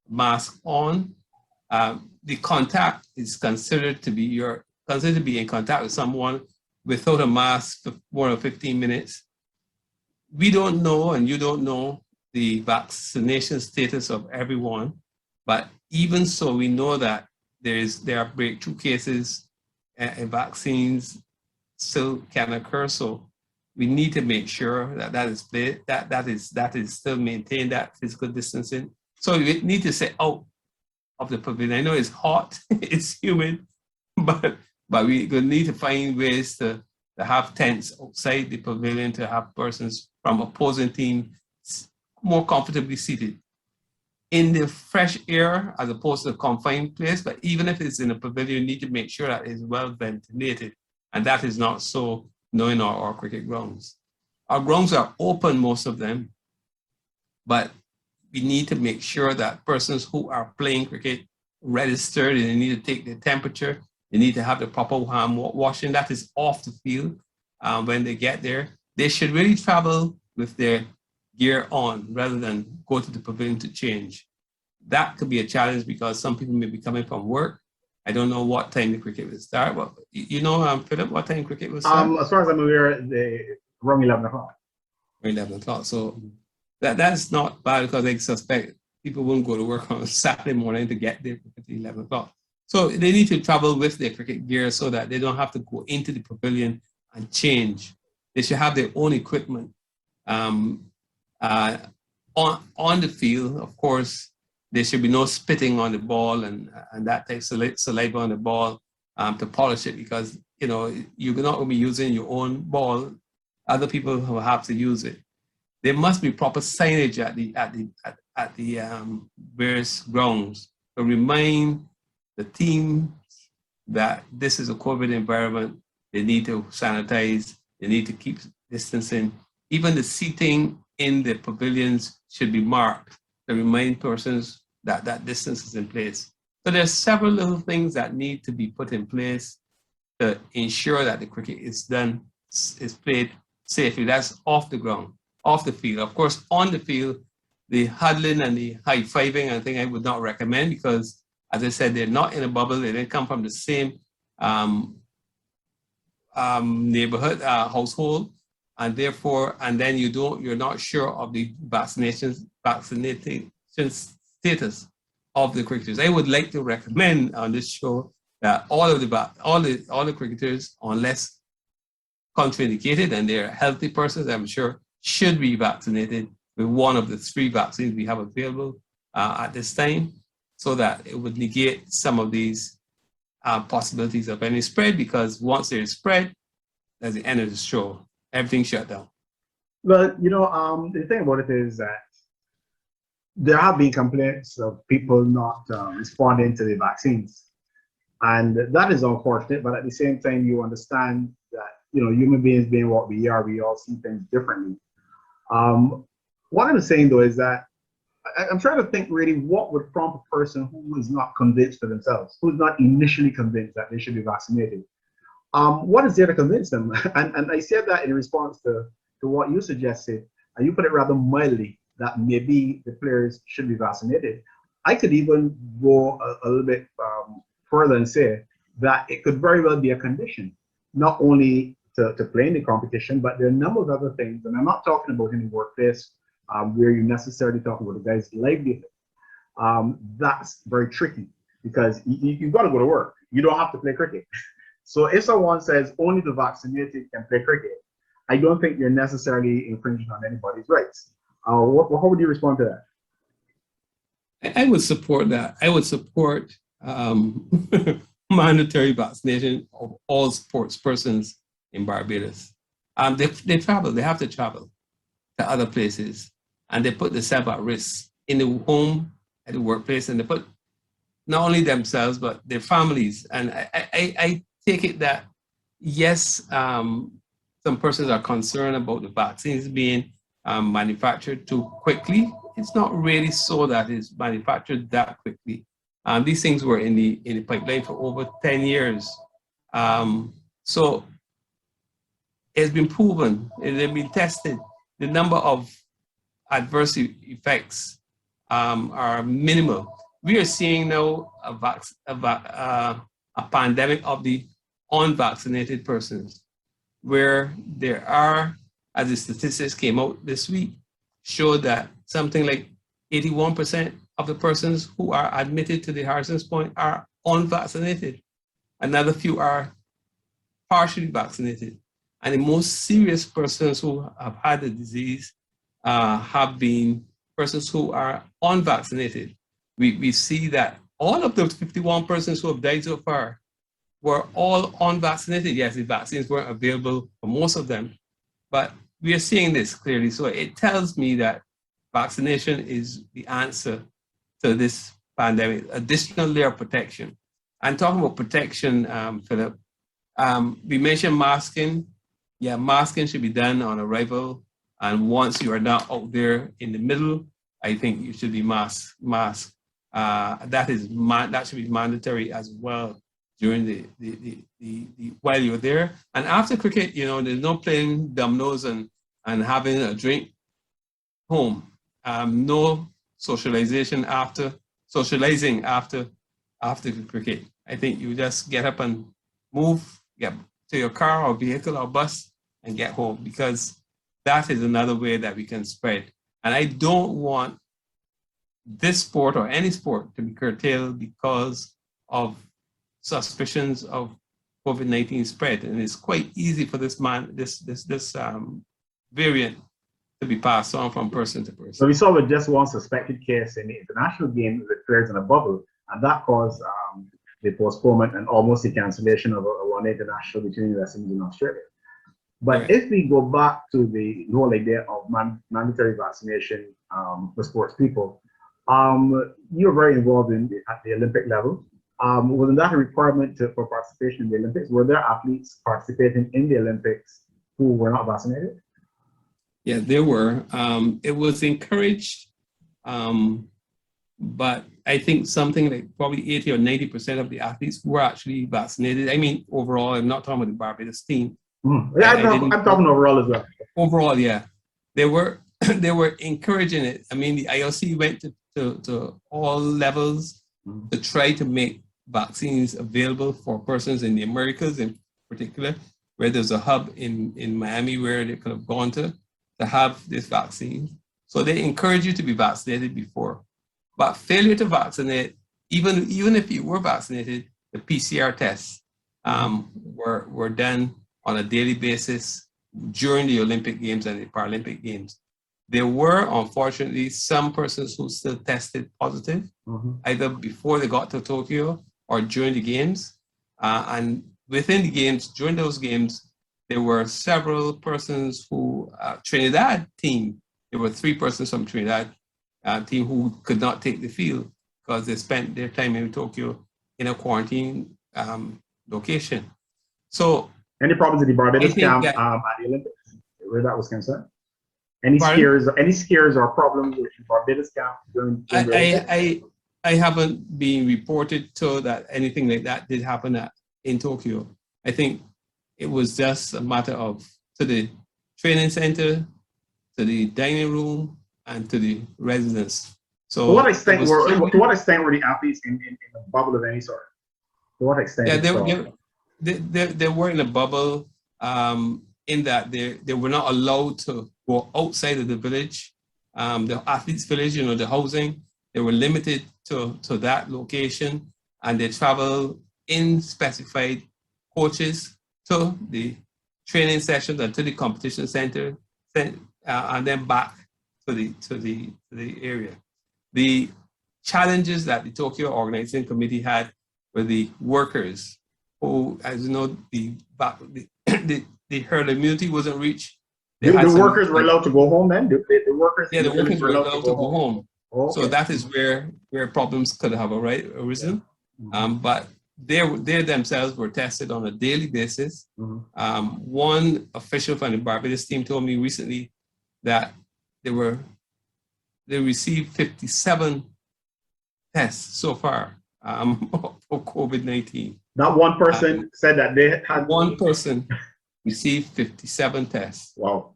mask on. The contact is considered to be in contact with someone without a mask for more than 15 minutes. We don't know, and you don't know, the vaccination status of everyone, but even so, we know that there are breakthrough cases and vaccines still can occur. So we need to make sure that is still maintained, that physical distancing. So we need to stay out of the pavilion. I know it's hot, it's humid, but we need to find ways to have tents outside the pavilion to have persons from opposing teams more comfortably seated in the fresh air as opposed to a confined place. But even if it's in a pavilion, you need to make sure that it's well ventilated. And that is not so knowing our cricket grounds. Our grounds are open, most of them, but we need to make sure that persons who are playing cricket registered, and they need to take their temperature. They need to have the proper hand washing. That is off the field when they get there. They should really travel with their gear on rather than go to the pavilion to change. That could be a challenge because some people may be coming from work. I don't know what time the cricket will start. But you know, Philip, what time cricket will start? As far as I'm aware, around 11 o'clock. 11 o'clock. So that's not bad because I suspect people won't go to work on Saturday morning to get there at 11 o'clock. So they need to travel with their cricket gear so that they don't have to go into the pavilion and change. They should have their own equipment. On the field, of course, there should be no spitting on the ball and that takes saliva on the ball to polish it because, you know, you're not going to be using your own ball. Other people will have to use it. There must be proper signage at the various grounds to remind the team that this is a COVID environment. They need to sanitize. They need to keep distancing. Even the seating in the pavilions should be marked to remind persons that that distance is in place. So there's several little things that need to be put in place to ensure that the cricket is played safely. That's off the ground, off the field. Of course, on the field, the huddling and the high-fiving, I think I would not recommend because, as I said, they're not in a bubble. They didn't come from the same neighborhood, household, and therefore, and then you're not sure of the vaccination status of the cricketers. I would like to recommend on this show that all the cricketers, unless contraindicated and they're healthy persons, I'm sure, should be vaccinated with one of the 3 vaccines we have available at this time, so that it would negate some of these possibilities of any spread, because once there is spread, that's the end of the show. Everything shut down. Well, you know, the thing about it is that there have been complaints of people not responding to the vaccines. And that is unfortunate, but at the same time, you understand that, you know, human beings being what we are, we all see things differently. What I'm saying though is that I'm trying to think really what would prompt a person who is not convinced for themselves, who's not initially convinced that they should be vaccinated. What is there to convince them? And I said that in response to what you suggested, and you put it rather mildly, that maybe the players should be vaccinated. I could even go a little bit further and say that it could very well be a condition, not only to play in the competition, but there are a number of other things. And I'm not talking about in the workplace where you're necessarily talking about the guy's livelihood. That's very tricky because you've got to go to work. You don't have to play cricket. So if someone says only the vaccinated can play cricket, I don't think you're necessarily infringing on anybody's rights. How would you respond to that? I would support that. I would support mandatory vaccination of all sports persons in Barbados. They travel, they have to travel to other places, and they put themselves at risk in the home, at the workplace, and they put not only themselves, but their families. And I take it that, yes, some persons are concerned about the vaccines being manufactured too quickly. It's not really so that it's manufactured that quickly. These things were in the pipeline for over 10 years. So it's been proven, they've been tested. The number of adverse effects are minimal. We are seeing now a pandemic of the unvaccinated persons, where there are, as the statistics came out this week, showed that something like 81% of the persons who are admitted to the Harrison's Point are unvaccinated. Another few are partially vaccinated. And the most serious persons who have had the disease have been persons who are unvaccinated. We see that all of those 51 persons who have died so far were all unvaccinated. Yes, the vaccines weren't available for most of them, but we are seeing this clearly. So it tells me that vaccination is the answer to this pandemic, additional layer of protection. And talking about protection, Philip, we mentioned masking. Yeah, masking should be done on arrival. And once you are not out there in the middle, I think you should be masked. That should be mandatory as well during the while you're there. And after cricket, you know, there's no playing dominoes and having a drink home. No socializing after cricket. I think you just get up and move, get to your car or vehicle or bus and get home, because that is another way that we can spread. And I don't want this sport or any sport to be curtailed because of suspicions of COVID-19 spread. And it's quite easy for this variant to be passed on from person to person. So we saw with just one suspected case in the international game with players in a bubble, and that caused the postponement and almost the cancellation of a one international between the US and Australia. But if we go back to the whole idea of mandatory vaccination for sports people, you're very involved at the Olympic level. Wasn't that a requirement for participation in the Olympics? Were there athletes participating in the Olympics who were not vaccinated? Yeah, there were. It was encouraged, but I think something like probably 80 or 90% of the athletes were actually vaccinated. I mean, overall, I'm not talking about the Barbados team. Yeah, I'm talking overall as well. Overall, yeah, they were they were encouraging it. I mean, the IOC went to all levels to try to make vaccines available for persons in the Americas, in particular, where there's a hub in Miami where they could have gone to have this vaccine. So they encourage you to be vaccinated before. But failure to vaccinate, even if you were vaccinated, the PCR tests were done on a daily basis during the Olympic Games and the Paralympic Games. There were, unfortunately, some persons who still tested positive, either before they got to Tokyo or during the Games. And within the Games, during those Games, there were several persons who, Trinidad team, there were 3 persons from Trinidad team who could not take the field because they spent their time in Tokyo in a quarantine location. So, any problems in the Barbados camp at the Olympics, where that was concerned? Any scares or problems with the Barbados camp during the Olympics? I haven't been reported to that anything like that did happen in Tokyo. I think it was just a matter of to the training center, to the dining room, and to the residence. So, to what extent were the athletes in a bubble of any sort? To what extent? Yeah, they were in a bubble in that they were not allowed to go outside of the village, the athletes' village, you know, the housing. They were limited to that location, and they travel in specified coaches to the training sessions and to the competition center, and then back to the area. The challenges that the Tokyo Organizing Committee had were the workers, who, as you know, the herd immunity wasn't reached. The workers were allowed to go home then? The workers were allowed to go home. Okay. So that is where problems could have arisen. But they themselves were tested on a daily basis. One official from the Barbados team told me recently that they received 57 tests so far for COVID-19. Not one person said that they had. One person received 57 tests. Wow.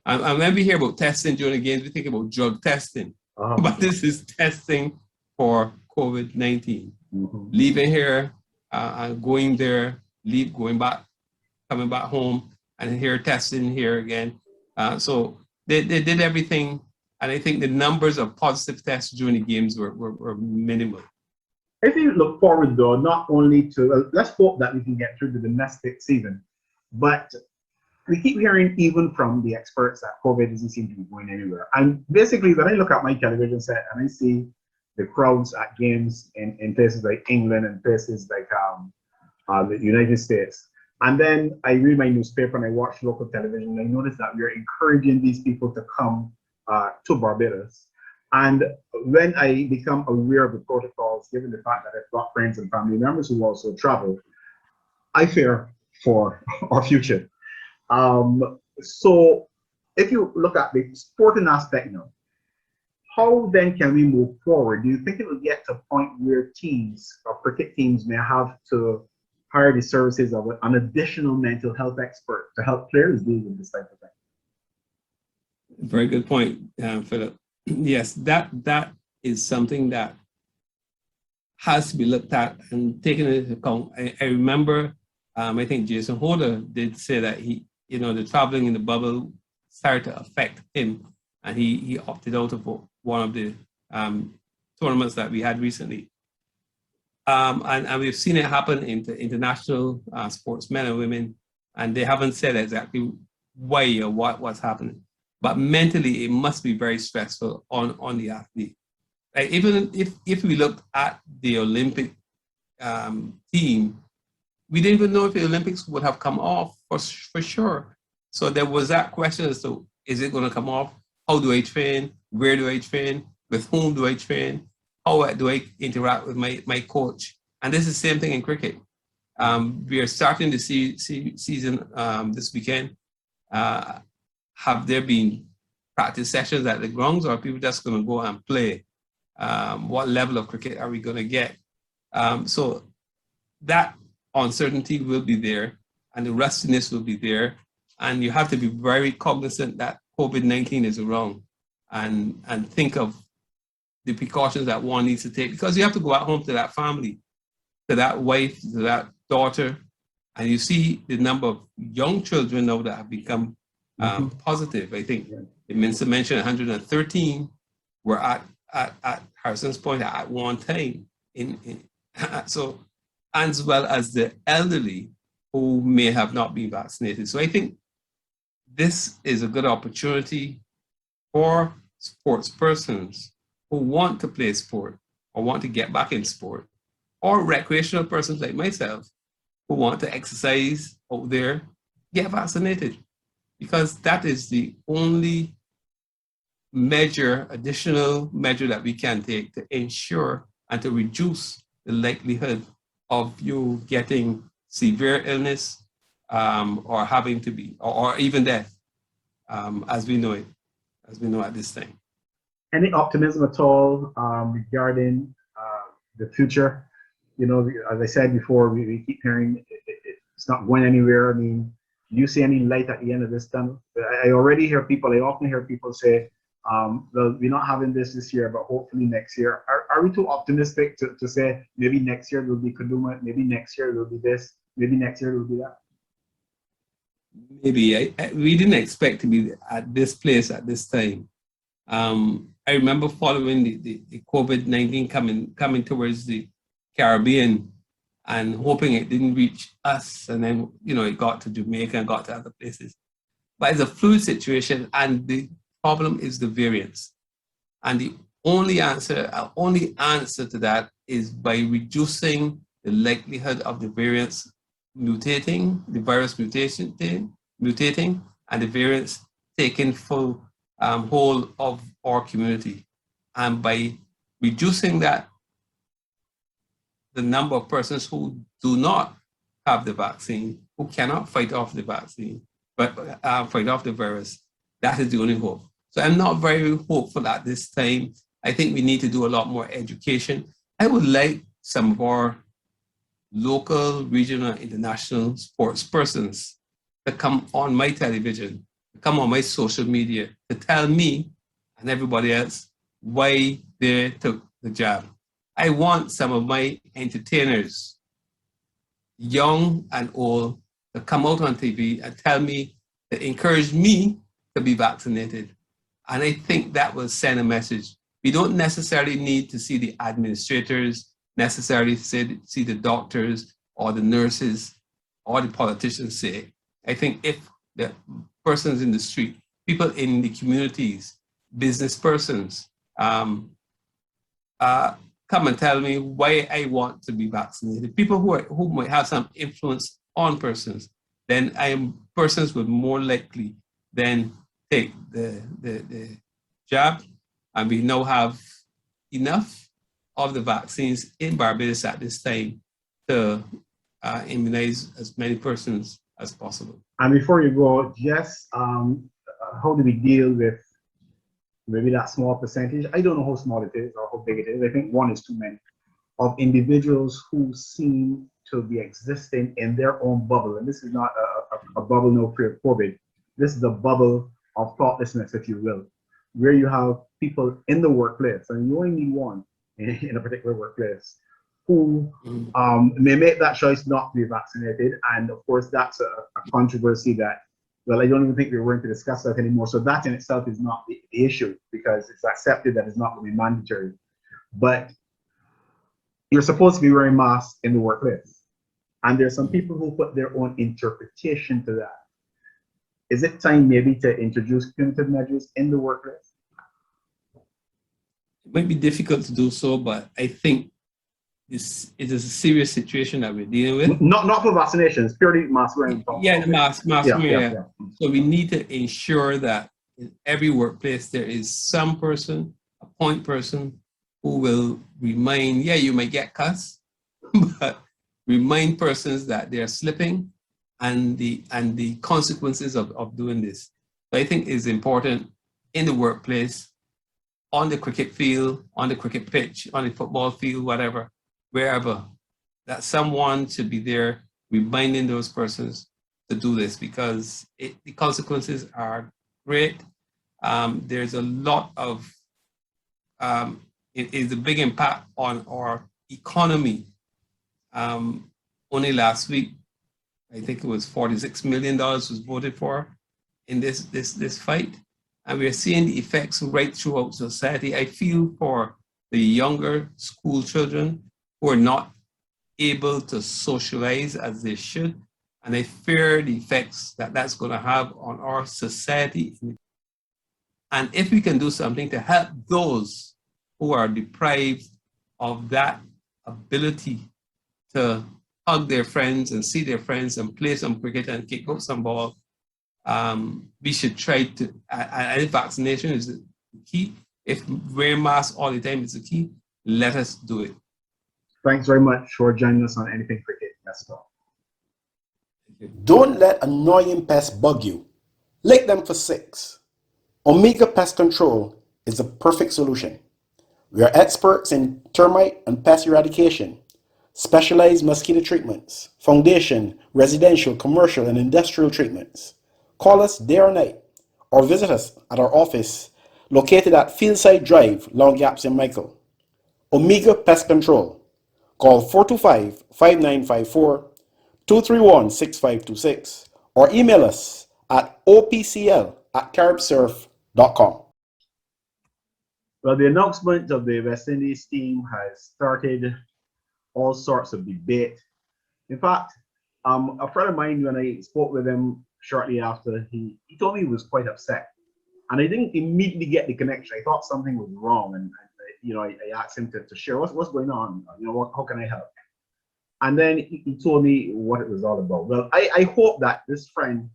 And when we hear about testing during the games, we think about drug testing. But this is testing for COVID-19. Leaving here and going there, going back, coming back home, and here testing here again. So they did everything. And I think the numbers of positive tests during the games were minimal. If you look forward, though, not only to, let's hope that we can get through the domestic season, but we keep hearing even from the experts that COVID doesn't seem to be going anywhere. And basically, when I look at my television set and I see the crowds at games in places like England and places like the United States, and then I read my newspaper and I watch local television, and I notice that we're encouraging these people to come to Barbados. And when I become aware of the protocols, given the fact that I've got friends and family members who also travel, I fear for our future. So if you look at the sporting aspect now, how then can we move forward? Do you think it will get to a point where teams or cricket teams may have to hire the services of an additional mental health expert to help players deal with this type of thing? Very good point, Philip. Yes, that is something that has to be looked at and taken into account. I remember, I think Jason Holder did say that the traveling in the bubble started to affect him, and he opted out of one of the tournaments that we had recently. And we've seen it happen in the international sportsmen and women, and they haven't said exactly why or what's happening. But mentally, it must be very stressful on the athlete. Like even if we looked at the Olympic team, we didn't even know if the Olympics would have come off for sure. So there was that question as to, is it going to come off? How do I train? Where do I train? With whom do I train? How do I interact with my coach? And this is the same thing in cricket. We are starting to see season this weekend. Have there been practice sessions at the grounds, or are people just going to go and play? What level of cricket are we going to get? So that uncertainty will be there, and the rustiness will be there. And you have to be very cognizant that COVID-19 is around, and think of the precautions that one needs to take, because you have to go at home to that family, to that wife, to that daughter, and you see the number of young children now that have become positive. I think the minister mentioned 113 were at Harrison's Point at one time. So, as well as the elderly who may have not been vaccinated. So I think this is a good opportunity for sports persons who want to play sport or want to get back in sport, or recreational persons like myself who want to exercise out there, get vaccinated, because that is the only additional measure that we can take to ensure and to reduce the likelihood of you getting severe illness or having to be, or even death, as we know at this time. Any optimism at all regarding the future? As I said before, we keep hearing it's not going anywhere. I mean, do you see any light at the end of this tunnel? I often hear people say, well, we're not having this year, but hopefully next year. Are we too optimistic to say maybe next year will be Kaduma, maybe next year will be this, maybe next year will be that? Maybe. We didn't expect to be at this place at this time. I remember following the COVID-19 coming towards the Caribbean and hoping it didn't reach us, and then it got to Jamaica and got to other places. But it's a fluid situation, and the problem is the variants. And the only answer to that is by reducing the likelihood of the variants mutating, the virus mutating, and the variants taking full hold of our community. And by reducing that, the number of persons who do not have the vaccine, who cannot fight off the vaccine, but fight off the virus, that is the only hope. So I'm not very hopeful at this time. I think we need to do a lot more education. I would like some of our local, regional, international sports persons to come on my television, to come on my social media, to tell me and everybody else why they took the jab. I want some of my entertainers, young and old, to come out on TV and tell me, to encourage me to be vaccinated. And I think that will send a message. We don't necessarily need to see the administrators, necessarily see the doctors or the nurses or the politicians say. I think if the persons in the street, people in the communities, business persons, come and tell me why I want to be vaccinated, people who might have some influence on persons, then persons would more likely then take the jabbed, and we now have enough of the vaccines in Barbados at this time to immunize as many persons as possible. And before you go, Jess, how do we deal with maybe that small percentage? I don't know how small it is or how big it is. I think one is too many, of individuals who seem to be existing in their own bubble. And this is not a bubble no pre-COVID. This is the bubble of thoughtlessness, if you will, where you have people in the workplace, and you only need one in a particular workplace, who may make that choice not to be vaccinated. And of course, that's a controversy that, well, I don't even think we're going to discuss that anymore. So that in itself is not the issue, because it's accepted that it's not going to be mandatory. But you're supposed to be wearing masks in the workplace. And there's some people who put their own interpretation to that. Is it time maybe to introduce punitive measures in the workplace? It might be difficult to do so, but I think it is a serious situation that we're dealing with. Not for vaccinations, purely mask wearing. Yeah, the mask wearing. Yeah. So we need to ensure that in every workplace there is some person, a point person, who will remind, you might get cussed, but remind persons that they're slipping and the consequences of doing this. So I think it's important in the workplace, on the cricket field, on the cricket pitch, on the football field, whatever, wherever, that someone should be there reminding those persons to do this, because the consequences are great. There's a lot of, it is a big impact on our economy. Only last week, I think it was $46 million was voted for in this fight. And we're seeing the effects right throughout society. I feel for the younger school children who are not able to socialize as they should. And I fear the effects that that's going to have on our society. And if we can do something to help those who are deprived of that ability to hug their friends and see their friends and play some cricket and kick out some ball, we should try to, and vaccination is the key. If wearing masks all the time is the key, let us do it. Thanks very much for joining us on Anything Cricket. Let's go. Don't let annoying pests bug you. Lick them for 6. Omega Pest Control is the perfect solution. We are experts in termite and pest eradication, specialized mosquito treatments, foundation, residential, commercial, and industrial treatments. Call us day or night, or visit us at our office located at Fieldside Drive, Long Gaps in Michael. Omega Pest Control. Call 425-5954, 231-6526, or email us at opcl@caribsurf.com. Well, the announcement of the West Indies team has started all sorts of debate. In fact, a friend of mine, when I spoke with him shortly after, he told me he was quite upset. And I didn't immediately get the connection. I thought something was wrong. And I asked him to share what's going on. How can I help? And then he told me what it was all about. Well, I hope that this friend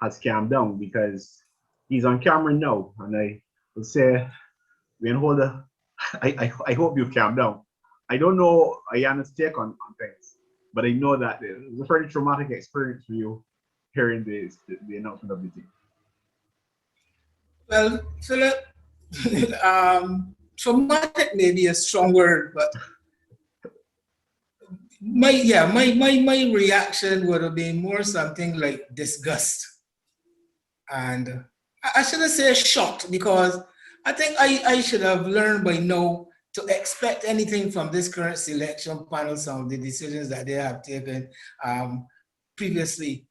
has calmed down, because he's on camera now. And I would say, Jermaine Holder, I hope you've calmed down. I don't know Ayana's take on things, but I know that it was a very traumatic experience for you hearing the announcement of the team. Well, Philip, traumatic may be a strong word, but my reaction would have been more something like disgust. And I shouldn't say shocked, because I think I should have learned by now to expect anything from this current selection panel, some of the decisions that they have taken previously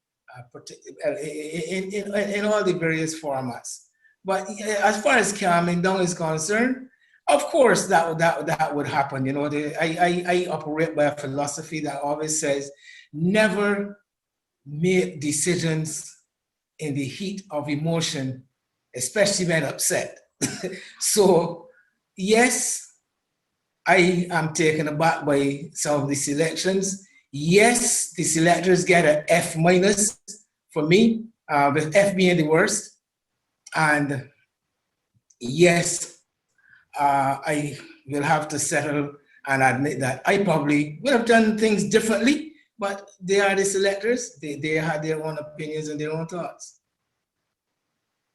in all the various formats. But as far as calming down is concerned, of course that would happen. I operate by a philosophy that always says, never make decisions in the heat of emotion, especially when upset. So yes, I am taken aback by some of the selections. Yes, the selectors get an F- for me, with F being the worst. And yes, I will have to settle and admit that I probably would have done things differently, but they are the selectors. They had their own opinions and their own thoughts.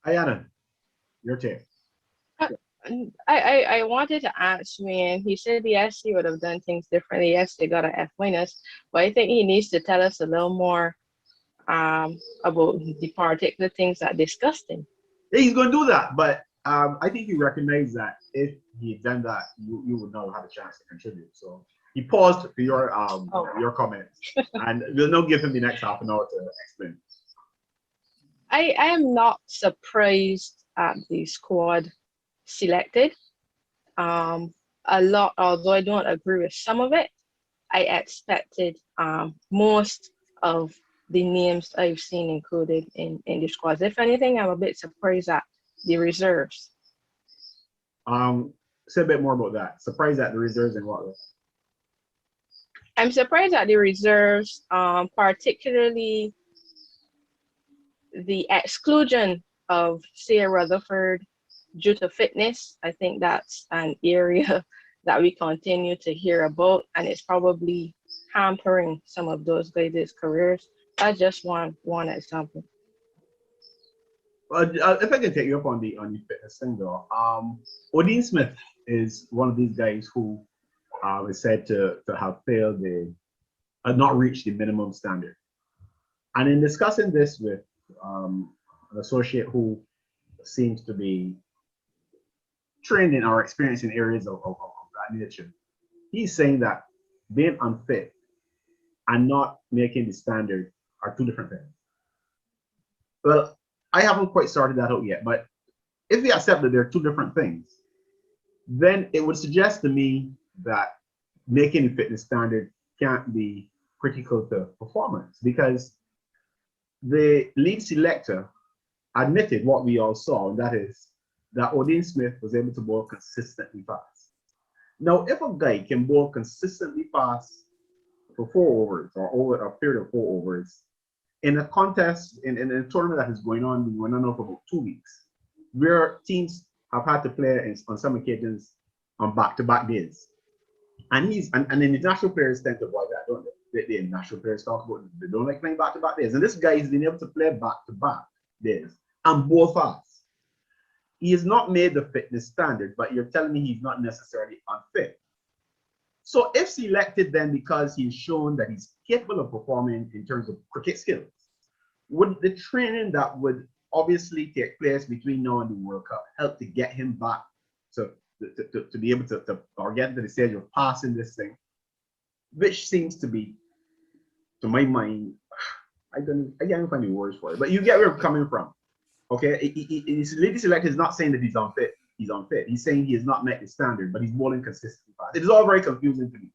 Ayana, your take. I wanted to ask man, he said yes, he would have done things differently. Yes, they got a F minus, but I think he needs to tell us a little more about the particular things that disgust him. Yeah, he's going to do that, but I think he recognized that if he had done that, you would not have had a chance to contribute. So he paused for your comments, and we'll now give him the next half an hour to explain. I am not surprised at the squad selected. A lot, although I don't agree with some of it, I expected most of the names I've seen included in the squads. If anything, I'm a bit surprised at the reserves. Say a bit more about that. Surprised at the reserves and what? I'm surprised at the reserves, particularly the exclusion of Sarah Rutherford due to fitness. I think that's an area that we continue to hear about, and it's probably hampering some of those guys' careers. That's just one example. Well, if I can take you up on the fitness thing though, Odin Smith is one of these guys who is said to have failed not reached the minimum standard. And in discussing this with an associate who seems to be trained in or experienced in areas of that nature, he's saying that being unfit and not making the standard are two different things. Well, I haven't quite sorted that out yet, but if we accept that they're two different things, then it would suggest to me that making the fitness standard can't be critical to performance, because the lead selector admitted what we all saw, and that is that Odin Smith was able to bowl consistently fast. Now, if a guy can bowl consistently fast for 4 overs or over a period of 4 overs in a contest, in a tournament that is going on for about 2 weeks, where teams have had to play on some occasions on back-to-back days, and the international players tend to avoid that, don't they? The national players talk about they don't like playing back-to-back days, and this guy has been able to play back-to-back days and bowl fast. He has not made the fitness standard, but you're telling me he's not necessarily unfit. So if selected then because he's shown that he's capable of performing in terms of cricket skills, would the training that would obviously take place between now and the World Cup help to get him back to be able to or get to the stage of passing this thing, which seems to be, to my mind, I can't find the words for it, but you get where I'm coming from. Okay, lady select is not saying that he's unfit. He's unfit. He's saying he has not met the standard, but he's bowling consistently fast. It is all very confusing to me.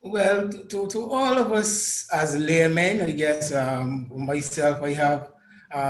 Well, to all of us as laymen, I guess myself, I have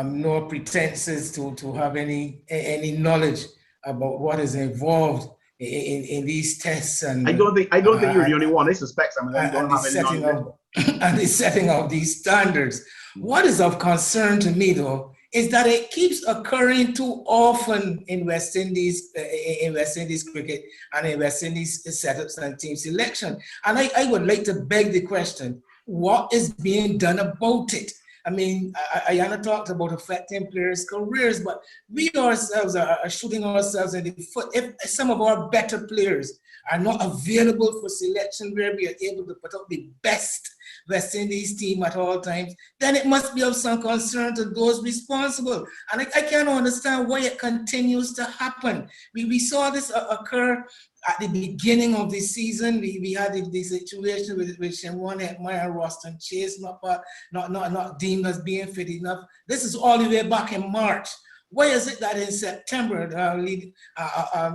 no pretenses to have any knowledge about what is involved in these tests. And I don't think you're the only one. I suspect some of them don't have any knowledge. And the setting of these standards. What is of concern to me, though, is that it keeps occurring too often in West Indies cricket and in West Indies setups and team selection. And I would like to beg the question, what is being done about it? I mean, Ayana talked about affecting players' careers, but we ourselves are shooting ourselves in the foot. If some of our better players are not available for selection where we are able to put out the best West Indies team at all times, then it must be of some concern to those responsible. And I can't understand why it continues to happen. We saw this occur at the beginning of the season. We had the situation with Chemar Holder and Roston Chase not deemed as being fit enough. This is all the way back in March. Why is it that in September,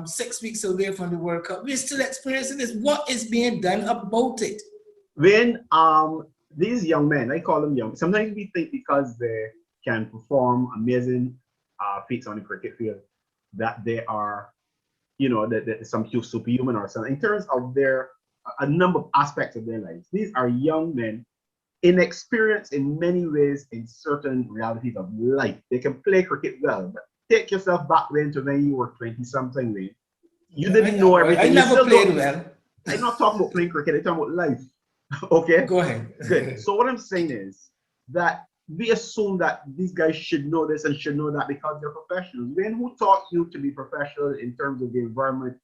6 weeks away from the World Cup, we're still experiencing this? What is being done about it? When these young men, I call them young, sometimes we think because they can perform amazing feats on the cricket field that they are, that some superhuman or something. In terms of a number of aspects of their lives, these are young men, inexperienced in many ways in certain realities of life. They can play cricket well, but take yourself back then to when you were 20 something, Wayne. You didn't know everything. I You never still played don't- well. I'm not talking about playing cricket, I'm talking about life. Okay? Go ahead. Good. So what I'm saying is that we assume that these guys should know this and should know that because they're professionals. When who taught you to be professional in terms of the environment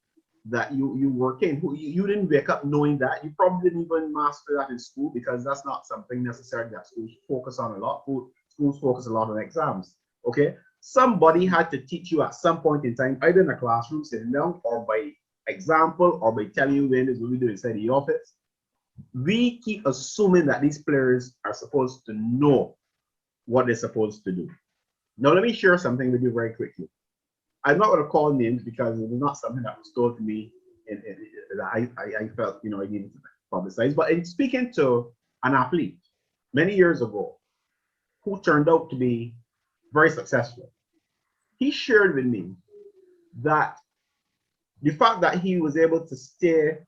that you work in? You didn't wake up knowing that. You probably didn't even master that in school because that's not something necessarily that schools focus on a lot. Schools focus a lot on exams. Okay? Somebody had to teach you at some point in time, either in a classroom sitting down or by example or by telling you when this will be doing inside the office. We keep assuming that these players are supposed to know what they're supposed to do. Now, let me share something with you very quickly. I'm not going to call names because it was not something that was told to me that I felt, I needed to publicize. But in speaking to an athlete many years ago who turned out to be very successful, he shared with me that the fact that he was able to stay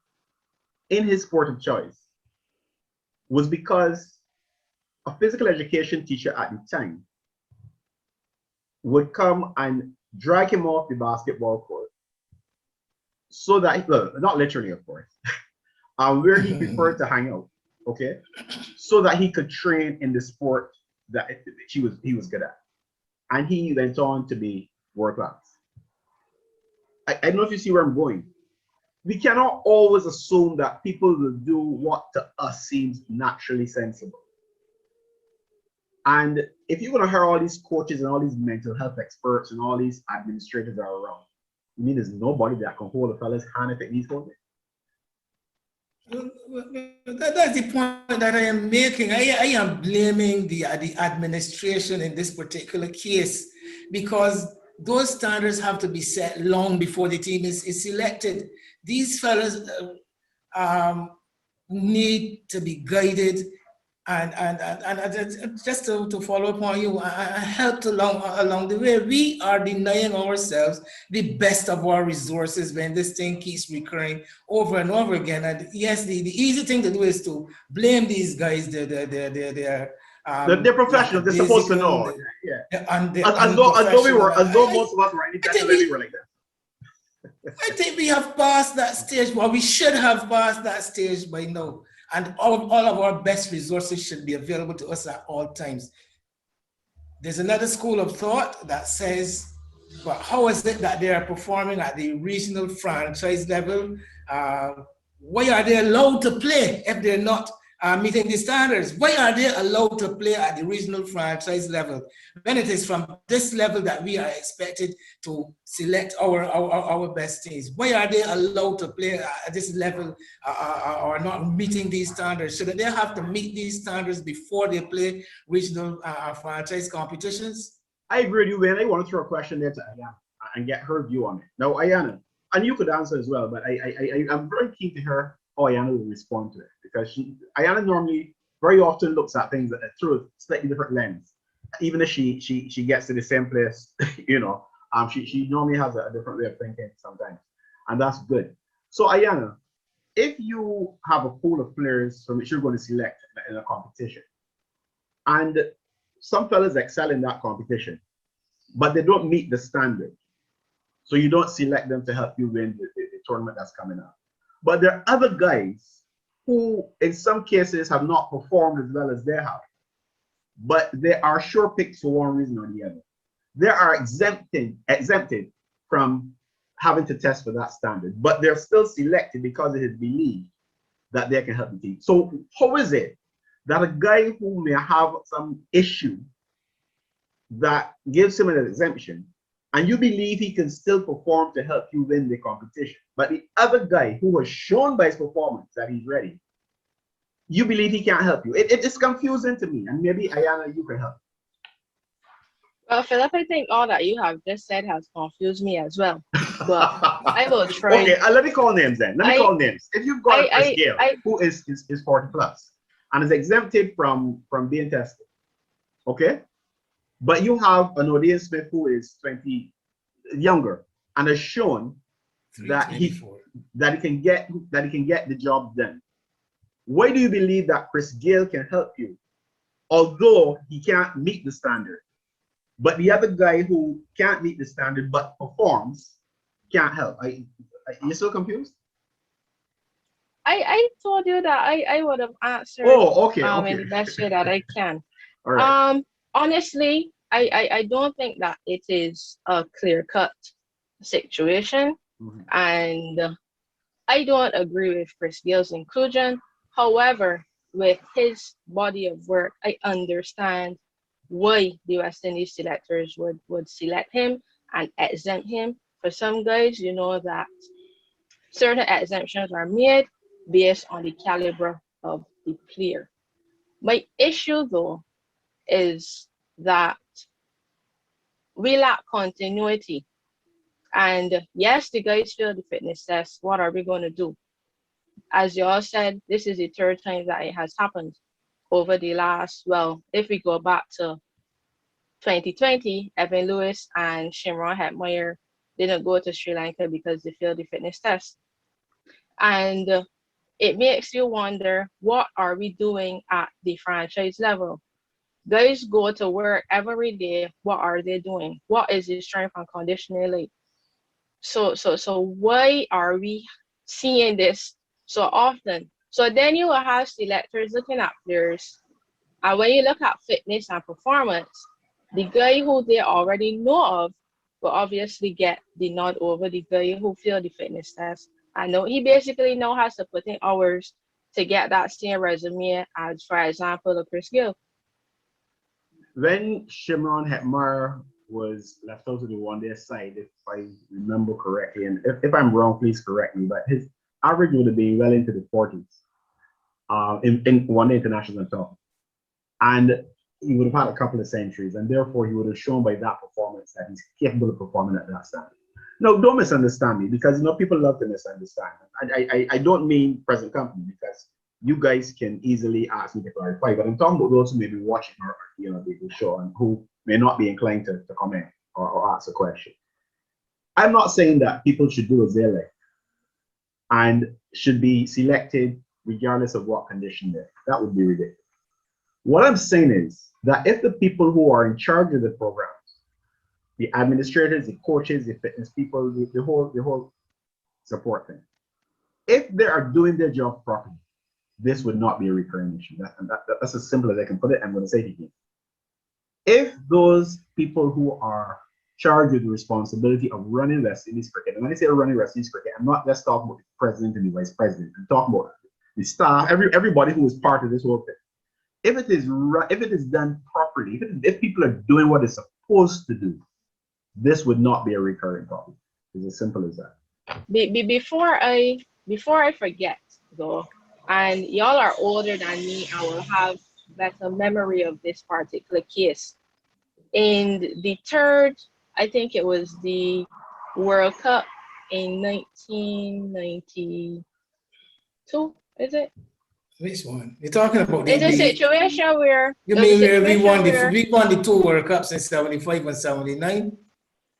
in his sport of choice was because a physical education teacher at the time would come and drag him off the basketball court so that, well, not literally, of course, where he preferred to hang out, okay, so that he could train in the sport that he was good at. And he went on to be world class. I don't know if you see where I'm going. We cannot always assume that people will do what to us seems naturally sensible. And if you're going to hear all these coaches and all these mental health experts and all these administrators are around, you mean there's nobody that can hold a fella's hand if it needs holding? That's the point that I am making. I am blaming the administration in this particular case because those standards have to be set long before the team is selected. These fellas need to be guided and just to follow up on you, I helped along the way. We are denying ourselves the best of our resources when this thing keeps recurring over and over again. And yes, the easy thing to do is to blame these guys. They're professionals. They're supposed to know. As though most of us were any better than we were like that. I think we have passed that stage. Well, we should have passed that stage by now. And all of our best resources should be available to us at all times. There's another school of thought that says, well, how is it that they are performing at the regional franchise level? Why are they allowed to play if they're not meeting the standards? Why are they allowed to play at the regional franchise level when it is from this level that we are expected to select our best teams? Why are they allowed to play at this level or not meeting these standards? Should they have to meet these standards before they play regional franchise competitions? I agree with you, Wayne. I want to throw a question there to Ayana and get her view on it. Now, Ayana, and you could answer as well, but I'm very keen to hear how Ayana will respond to it, because Ayana normally very often looks at things through a slightly different lens, even if she gets to the same place. She normally has a different way of thinking sometimes, and that's good. So Ayana, if you have a pool of players from which you're going to select in a competition, and some fellas excel in that competition, but they don't meet the standard, so you don't select them to help you win the tournament that's coming up. But there are other guys who, in some cases, have not performed as well as they have. But they are sure picks for one reason or the other. They are exempted from having to test for that standard, but they're still selected because it is believed that they can help the team. So how is it that a guy who may have some issue that gives him an exemption, and you believe he can still perform to help you win the competition, but the other guy who has shown by his performance that he's ready, you believe he can't help you? It's confusing to me, and maybe Ayana, you can help. Well, Philip, I think all that you have just said has confused me as well. But I will try. Okay, let me call names then. Let me call names. If you've got a Chris Gale who is 40 plus and is exempted from being tested, okay? But you have an Odion Smith who is 20 younger and has shown that he can get the job done. Why do you believe that Chris Gale can help you, although he can't meet the standard? but the other guy who can't meet the standard but performs can't help. You're so confused? I told you that I would have answered Oh, okay, in okay. the best way that I can. All right. Honestly, I don't think that it is a clear-cut situation, and I don't agree with Chris Gale's inclusion. However, with his body of work, I understand why the West Indies selectors would select him and exempt him. For some guys, you know that certain exemptions are made based on the caliber of the player. My issue though is that we lack continuity. And yes, the guys failed the fitness test. What are we going to do? As you all said, this is the third time that it has happened over the last, well, if we go back to 2020, Evan Lewis and Chemar Holder didn't go to Sri Lanka because they failed the fitness test. And it makes you wonder, what are we doing at the franchise level? Guys go to work every day. What are they doing? What is the strength and conditioning like? So why are we seeing this so often? So then you will have selectors looking at players, and when you look at fitness and performance, the guy who they already know of will obviously get the nod over the guy who failed the fitness test. I know he basically now has to put in hours to get that same resume as, for example, the Chris Gale. When Shimron Hetmar was left out of the one-day side, if I remember correctly, and if I'm wrong, please correct me, but his average would have been well into the 40s in one-day international talk. And he would have had a couple of centuries, and therefore he would have shown by that performance that he's capable of performing at that standard. No, don't misunderstand me, because people love to misunderstand. I don't mean present company, because you guys can easily ask me to clarify, but I'm talking about those who may be watching or the show and who may not be inclined to comment or ask a question. I'm not saying that people should do as they like and should be selected regardless of what condition they're in. That would be ridiculous. What I'm saying is that if the people who are in charge of the programs, the administrators, the coaches, the fitness people, the whole support thing, if they are doing their job properly, this would not be a recurring issue. That's as simple as I can put it. I'm going to say it again. If those people who are charged with the responsibility of running West Indies cricket, and when I say running West Indies cricket, I'm not just talking about the president and the vice president. I'm talking about the staff, everybody who is part of this whole thing. If it is done properly, if people are doing what they're supposed to do, this would not be a recurring problem. It's as simple as that. Before I forget though, and y'all are older than me, I will have better memory of this particular case. In the third, I think it was the World Cup in 1992, is it? Which one? You're talking about It's a situation where you mean where we won the 2 World Cups in 75 and 79.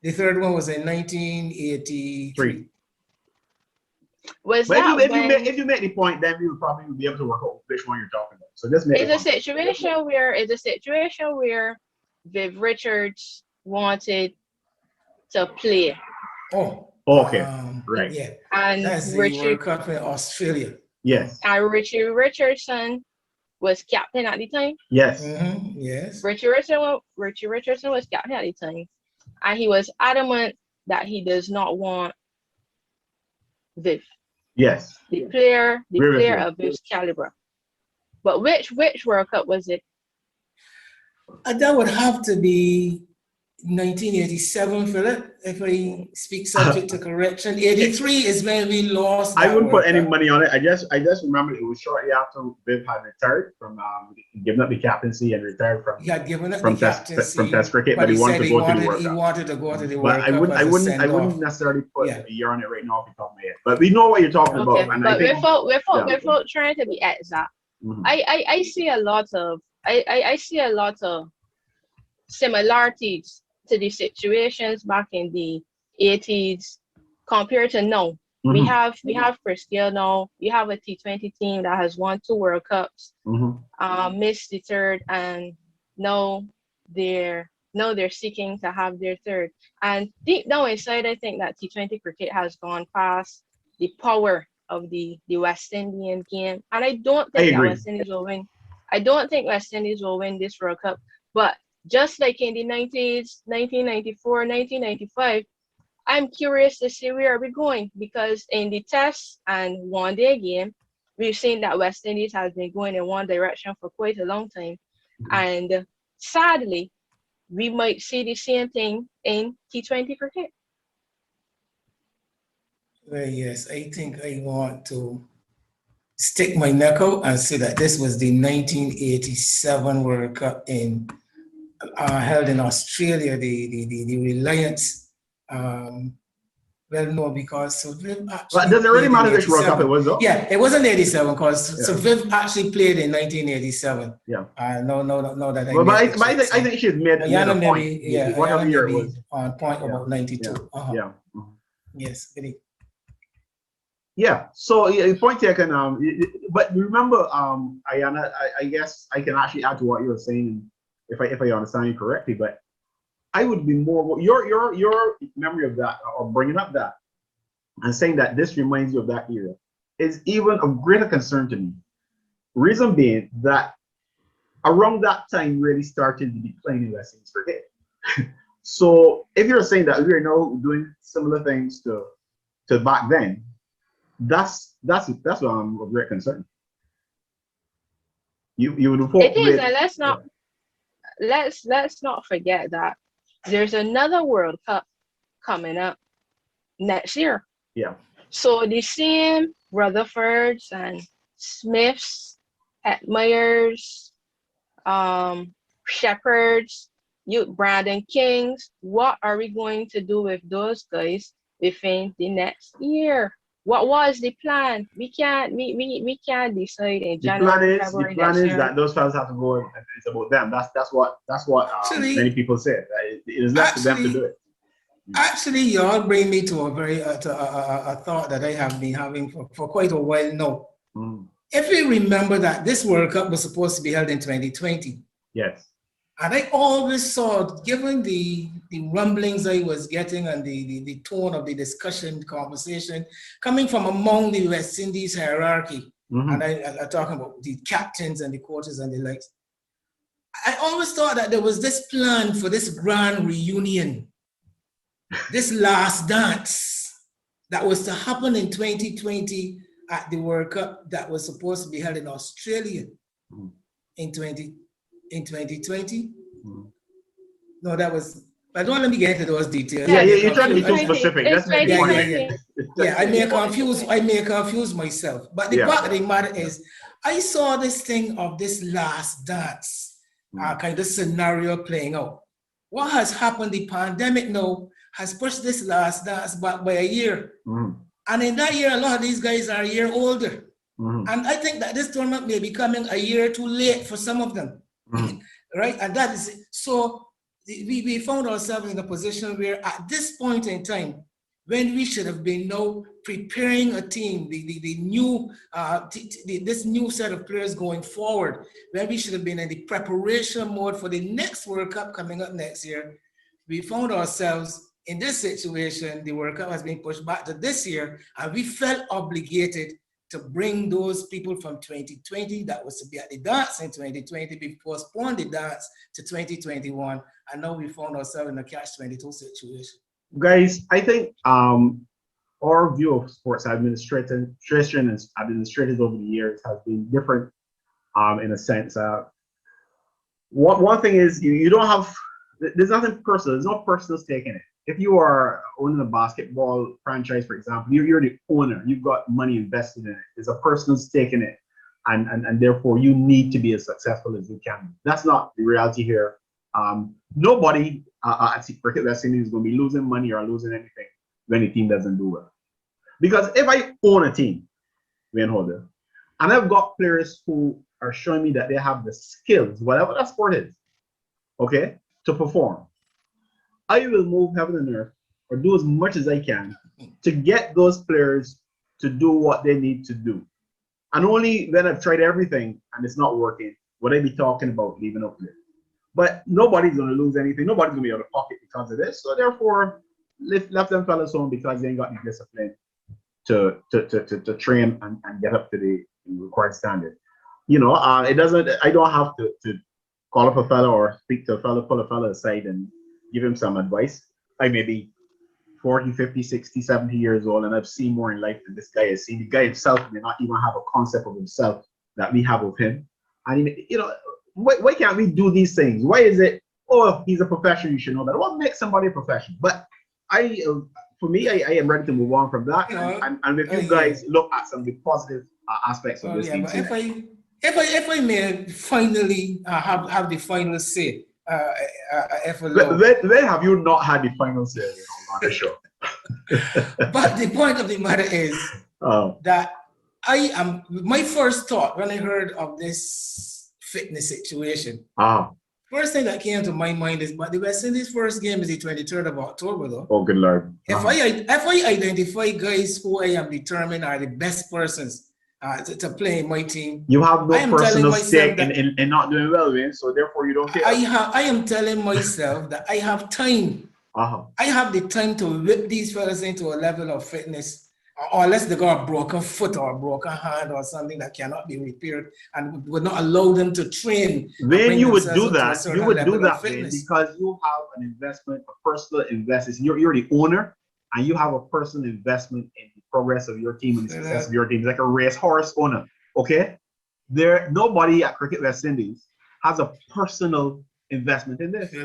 The third one was in 1983. Was but that if you make the point, then you will probably be able to work out which one you're talking about. So just make it's a situation where Viv Richards wanted to play. Oh, okay, right. Yeah, and that's the World Cup in Australia. Yes. And Richie Richardson was captain at the time. Yes. Yes. Richie Richardson was captain at the time, and he was adamant that he does not want Viv. Yes. The player of Viv's caliber. But which World Cup was it? That would have to be 1987, Philip, if I speak subject to correction. 83 is when we lost. I wouldn't put any money on it. I just remember it was shortly after Viv had retired from giving up the captaincy and retired from. He had given up from the captaincy from Test cricket, but he wanted to go to the World Cup. He wanted to go to the World Cup. But I wouldn't necessarily put a year on it right now off the top of my head. But we know what you're talking about. And but I think, without trying to be exact, I see a lot of similarities to the situations back in the 80s compared to now. We have Chris Gale now. You have a T20 team that has won 2 World Cups, missed the third, and now they're Now they're seeking to have their third. And deep down inside, I think that T20 cricket has gone past the power of the West Indian game. And I don't I think that agree. West Indies will win. I don't think West Indies will win this World Cup. But just like in the 90s, 1994, 1995, I'm curious to see where we're going because in the test and one day game, we've seen that West Indies has been going in one direction for quite a long time. And sadly, we might see the same thing in T20 cricket. Well, yes, I think I want to stick my neck out and say that this was the 1987 World Cup held in Australia, the Reliance. Well, no, because so Viv actually But does it really played in matter which World Cup it 87. was, though? Yeah, it wasn't 87 because so Yeah. Viv actually played in 1987. Yeah. No, that I But made I think she's made a Ayana point. maybe, yeah, Whatever Ayana year it maybe was. on point Yeah. about 92. Yeah. Yeah. Mhm. Yes, very. Yeah. So point taken. But remember, Ayana, I guess I can actually add to what you were saying if I understand you correctly. But I would be more your memory of that or bringing up that and saying that this reminds you of that era is even of greater concern to me. Reason being that around that time really started the decline in West Indies cricket. So if you're saying that we are now doing similar things to back then, that's what I'm of great concern. You would hope It is, with, and let's not forget that there's another World Cup coming up next year. yeah. So the same Rutherfords and Smiths, Hetmeyers, Shepherds, Brandon Kings, what are we going to do with those guys within the next year? What was the plan? We can't decide in January, February The plan next is year. that those fellas have to go and it's about them. That's what Actually- many people say. It is left to them to do it. Actually, y'all bring me to a thought that I have been having for quite a while now. Mm. If we remember that this World Cup was supposed to be held in 2020, Yes. and I always saw, given the rumblings I was getting and the tone of the discussion, conversation, coming from among the West Indies hierarchy, and I'm talking about the captains and the coaches and the likes, I always thought that there was this plan for this grand reunion, this last dance that was to happen in 2020 at the World Cup that was supposed to be held in Australia in 2020. No, that was, I don't let me get into those details. Yeah, I may you're trying to be too 2020. specific. It's That's maybe one. 2020. Yeah, I may confuse myself. But the fact of the matter is, I saw this thing of this last dance, kind of scenario playing out. What has happened, the pandemic now has pushed this last dance back by a year. And in that year, a lot of these guys are a year older. And I think that this tournament may be coming a year too late for some of them. Right? And that is it. So we found ourselves in a position where at this point in time, when we should have been now preparing a team, this new set of players going forward, when we should have been in the preparation mode for the next World Cup coming up next year, we found ourselves in this situation. The World Cup has been pushed back to this year, and we felt obligated to bring those people from 2020 that was to be at the dance in 2020. We postponed the dance to 2021, and now we found ourselves in a catch-22 situation. Guys, I think our view of sports administration and administrators over the years has been different in a sense. One thing is you don't have, there's nothing personal, there's no personal stake in it. If you are owning a basketball franchise, for example, you're the owner, you've got money invested in it, there's a personal stake in it, and therefore you need to be as successful as you can. That's not the reality here. Nobody at Cricket West Indies is going to be losing money or losing anything when the team doesn't do well. Because if I own a team, Jermaine Holder, and I've got players who are showing me that they have the skills, whatever that sport is, okay, to perform, I will move heaven and earth or do as much as I can to get those players to do what they need to do. And only when I've tried everything and it's not working, would I be talking about leaving a player. But nobody's going to lose anything. Nobody's going to be out of pocket because of this. So therefore, left them fellas home because they ain't got the discipline to train and get up to the required standard. You know, it doesn't. I don't have to call up a fella or speak to a fella, pull a fella aside and give him some advice. I may be 40, 50, 60, 70 years old, and I've seen more in life than this guy has seen. The guy himself may not even have a concept of himself that we have of him. And, you know, why can't we do these things? Why is it, oh, he's a professional, you should know that? What makes somebody a professional? But for me, I am ready to move on from that. And if you guys look at some of the positive aspects of this thing. But if I may finally have the final say, when have you not had the final say on the show? But the point of the matter is that my first thought when I heard of this fitness situation, first thing that came to my mind is, but the West Indies' first game is the 23rd of October, though. Oh, good Lord. If I identify guys who I am determined are the best persons to play in my team, you have no personal stake in not doing well, man. So therefore, you don't care. I am telling myself that I have time. I have the time to whip these fellas into a level of fitness, or unless they got a broken foot or a broken hand or something that cannot be repaired, and would not allow them to train. Then you would do that. You would do that, man, because you have an investment, a personal investment. You're the owner, and you have a personal investment in the progress of your team and the success of your team. It's like a racehorse owner. Okay, nobody at Cricket West Indies has a personal investment in this.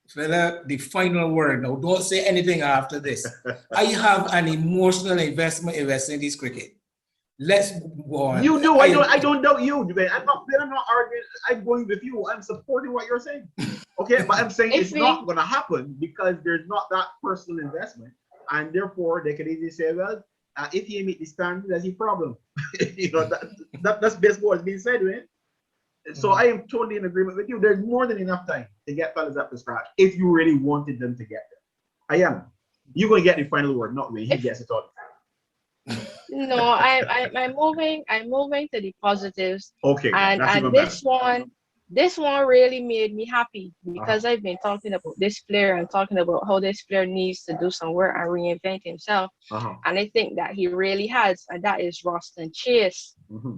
Fella, the final word. Now, don't say anything after this. I have an emotional investment in West Indies cricket. Let's go on. You do. I don't doubt you. I'm not arguing. I'm going with you. I'm supporting what you're saying. Okay, but I'm saying it's not going to happen because there's not that personal investment, and therefore they can easily say, well, if he meet the standard, that's a problem. You know, that's basically what's being said, right? So I am totally in agreement with you. There's more than enough time to get fellas up to scratch if you really wanted them to get there. Ayana, you're going to get the final word, not me. He gets it all. No, I'm moving to the positives. Okay, and this one really made me happy because I've been talking about this player and talking about how this player needs to do some work and reinvent himself. And I think that he really has, and that is Roston Chase.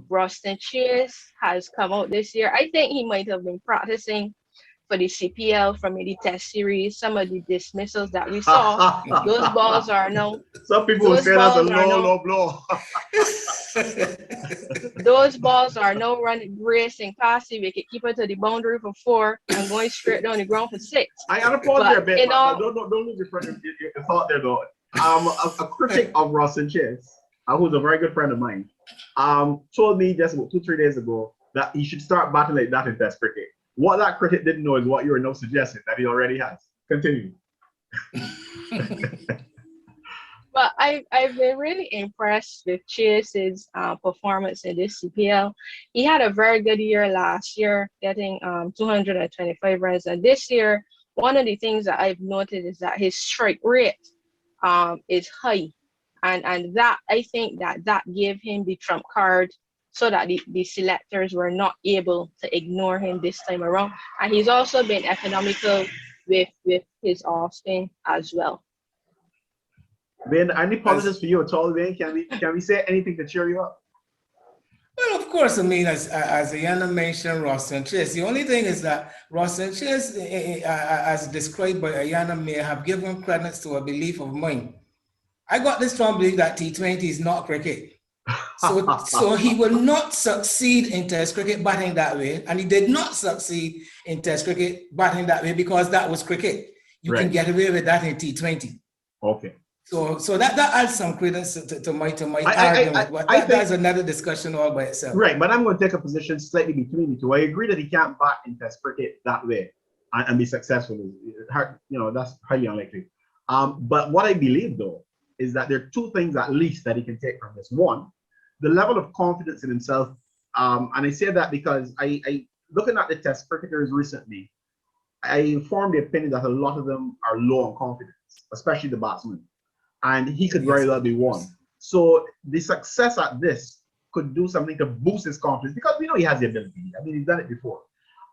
Roston Chase has come out this year. I think he might have been practicing for the CPL from the test series. Some of the dismissals that we saw, those balls are no. Some people will say that's a low blow. Those balls are no running, racing past the wicketkeeper to the boundary for 4 and going straight down the ground for 6. I got to pause there a bit. Don't lose your thought there, though. A critic of Roston Chase, who's a very good friend of mine, told me just about 2-3 days ago that he should start batting like that in Test cricket. What that critic didn't know is what you are now suggesting that he already has. Continue. But I've been really impressed with Chase's performance in this CPL. He had a very good year last year, getting 225 runs. And this year, one of the things that I've noted is that his strike rate is high. And that, I think that gave him the trump card so that the selectors were not able to ignore him this time around. And he's also been economical with his off spin as well. Ben, any positives for you at all, Ben? Can we say anything to cheer you up? Well, of course, I mean, as Ayana mentioned, Roston Chase. The only thing is that Roston Chase, as described by Ayana, may have given credence to a belief of mine. I got this strong belief that T20 is not cricket. So he will not succeed in Test cricket batting that way, and he did not succeed in Test cricket batting that way because that was cricket. You can get away with that in T20. Okay. So that adds some credence to my argument. But that's another discussion all by itself. Right, but I'm going to take a position slightly between the two. I agree that he can't bat in Test cricket that way and be successful. You know, that's highly unlikely. But what I believe though is that there are two things at least that he can take from this. One, the level of confidence in himself. And I say that because I looking at the Test cricketers recently, I formed the opinion that a lot of them are low on confidence, especially the batsmen. And he could very well be one. So the success at this could do something to boost his confidence because we know he has the ability. I mean, he's done it before.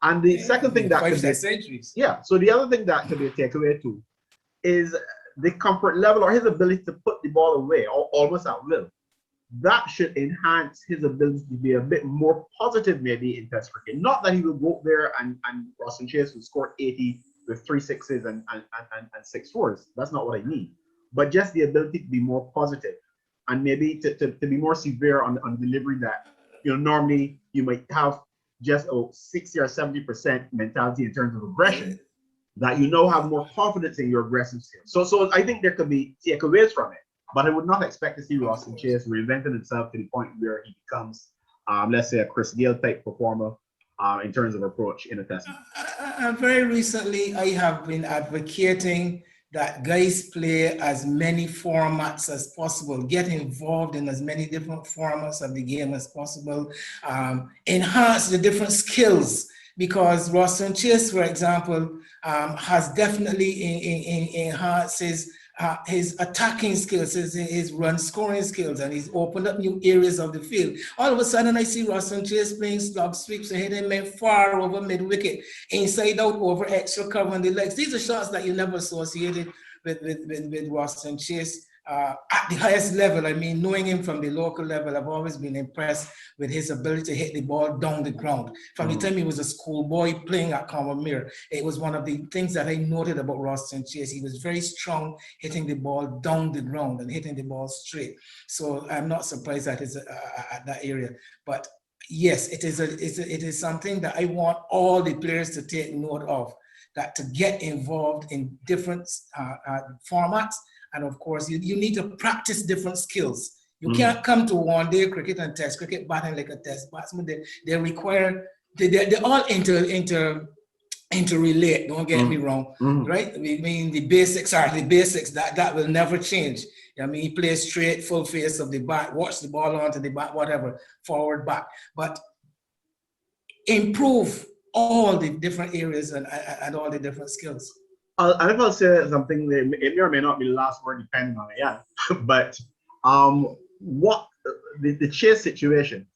And the second thing that could be, centuries. yeah, so the other thing that could be a takeaway too is the comfort level or his ability to put the ball away almost at will. That should enhance his ability to be a bit more positive maybe in Test cricket. Not that he will go up there and Roston Chase will score 80 with 3 sixes and 6 fours. That's not what I mean. But just the ability to be more positive and maybe to be more severe on delivery that, normally you might have just a 60 or 70% mentality in terms of aggression, that you now have more confidence in your aggressive skills. So I think there could be takeaways from it. But I would not expect to see Roston Chase reinventing himself to the point where he becomes, let's say, a Chris Gayle type performer in terms of approach in a test. Very recently, I have been advocating that guys play as many formats as possible, get involved in as many different formats of the game as possible, enhance the different skills, because Roston Chase, for example, has definitely enhanced his attacking skills, his run scoring skills, and he's opened up new areas of the field. All of a sudden, I see Roston Chase playing slog sweeps and hitting men far over mid wicket, inside out over extra cover on the legs. These are shots that you never associated with Roston Chase at the highest level. I mean, knowing him from the local level, I've always been impressed with his ability to hit the ball down the ground. From the time he was a schoolboy playing at Combermere, it was one of the things that I noted about Roston Chase. He was very strong hitting the ball down the ground and hitting the ball straight. So I'm not surprised at that area. But yes, it is something that I want all the players to take note of, that to get involved in different formats. And of course, you need to practice different skills. You can't come to one-day cricket and test cricket batting like a test batsman. They require, they all interrelate, don't get me wrong, right? I mean, the basics are the basics, that will never change. I mean, he plays straight, full face of the bat, watch the ball onto the bat, whatever, forward, back. But improve all the different areas and all the different skills. And if I'll say something, it may or may not be the last word depending on it, but what the Chase situation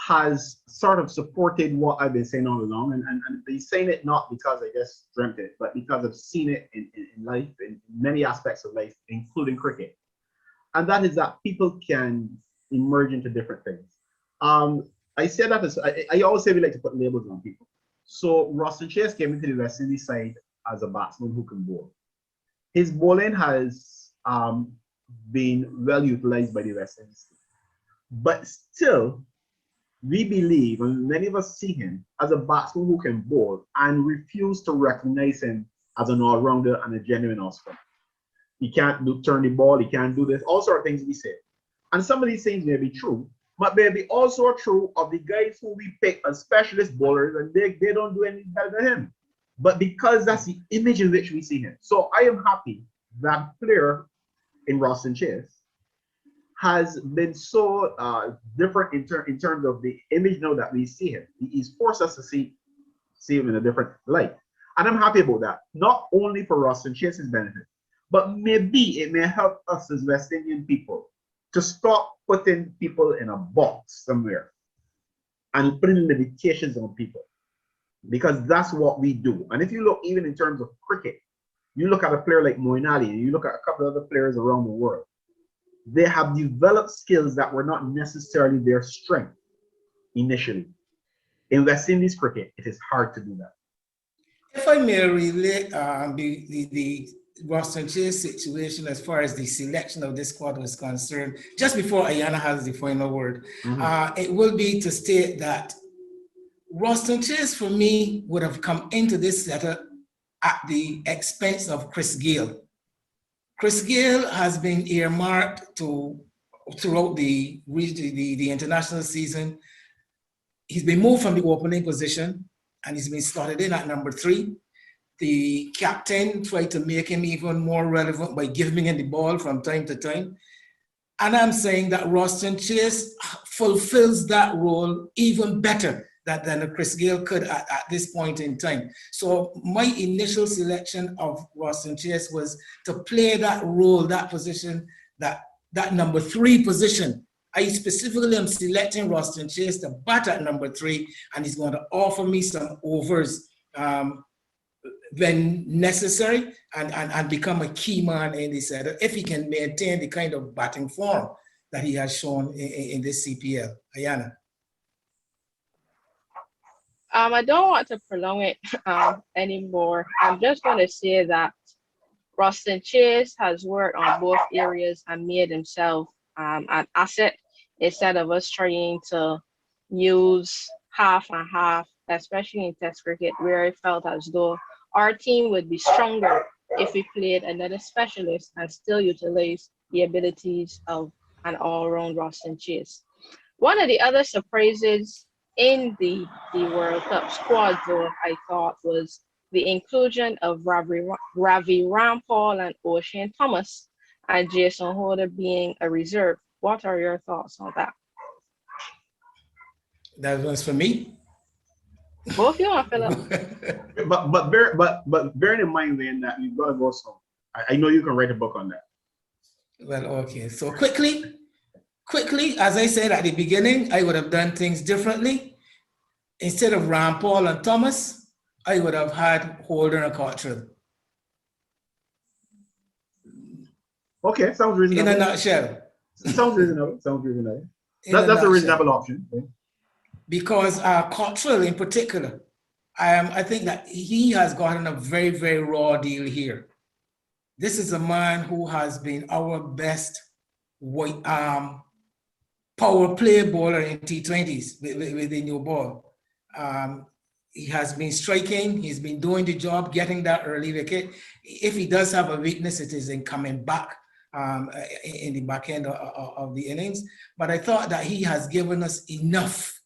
has sort of supported what I've been saying all along, and he's saying it not because I just dreamt it, but because I've seen it in life, in many aspects of life, including cricket. And that is that people can emerge into different things. I say that as, I always say we like to put labels on people. So Roston Chase came into the West Indies side as a batsman who can bowl. His bowling has been well utilized by the West Indies. But still, we believe, and many of us see him as a batsman who can bowl and refuse to recognize him as an all-rounder and a genuine off-spinner. He can't turn the ball, he can't do this, all sorts of things we say. And some of these things may be true, but may be also true of the guys who we pick as specialist bowlers, and they don't do any better than him. But because that's the image in which we see him. So I am happy that player in Roston Chase has been so different in terms of the image now that we see him. He's forced us to see him in a different light. And I'm happy about that. Not only for Roston Chase's benefit, but maybe it may help us as West Indian people to stop putting people in a box somewhere and putting limitations on people. Because that's what we do. And if you look even in terms of cricket, you look at a player like Moeen Ali, and you look at a couple of other players around the world, they have developed skills that were not necessarily their strength initially. In West Indies cricket, it is hard to do that. If I may relate the Roston Chase situation as far as the selection of this squad was concerned, just before Ayana has the final word, it will be to state that Roston Chase, for me, would have come into this setup at the expense of Chris Gayle. Chris Gayle has been earmarked throughout the international season. He's been moved from the opening position and he's been slotted in at number 3. The captain tried to make him even more relevant by giving him the ball from time to time. And I'm saying that Roston Chase fulfills that role even better than a Chris Gayle could at this point in time. So my initial selection of Roston Chase was to play that role, that position, that number 3 position I specifically am selecting Roston Chase to bat at number 3, and he's going to offer me some overs when necessary and become a key man in this set if he can maintain the kind of batting form that he has shown in this CPL. Ayana. I don't want to prolong it anymore. I'm just going to say that Roston Chase has worked on both areas and made himself an asset instead of us trying to use half and half, especially in Test cricket, where I felt as though our team would be stronger if we played another specialist and still utilize the abilities of an all-round Roston Chase. One of the other surprises in the World Cup squad, though, I thought was the inclusion of Ravi Rampal and O'Shane Thomas and Jason Holder being a reserve. What are your thoughts on that? That was for me. Both you and Philip. but bearing in mind then that you've got to go slow. I know you can write a book on that. Well, okay. So quickly, as I said at the beginning, I would have done things differently. Instead of Rampal and Thomas, I would have had Holder and Cottrell. Okay, sounds reasonable. In a nutshell. Sounds reasonable. That's a reasonable option. Okay. Because Cottrell in particular, I think that he has gotten a very, very raw deal here. This is a man who has been our best power play bowler in T20s with the new ball. He has been striking, he's been doing the job, getting that early wicket. If he does have a weakness, it is in coming back in the back end of the innings. But I thought that he has given us enough.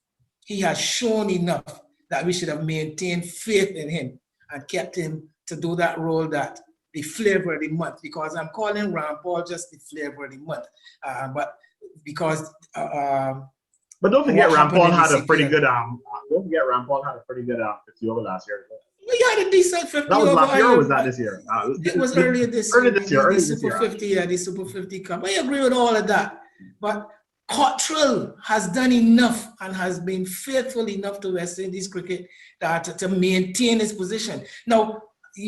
He has shown enough that we should have maintained faith in him and kept him to do that role, that the flavor of the month, because I'm calling Rampal just the flavor of the month. But don't forget Rampal had a pretty good don't forget Rampal had a pretty good 50 over last year. We had a decent 50 that was over. Last year or was that this year? It was earlier this year. The Super 50, yeah, the Super 50 Cup. I agree with all of that. But Cottrell has done enough and has been faithful enough to West Indies cricket to maintain his position. Now,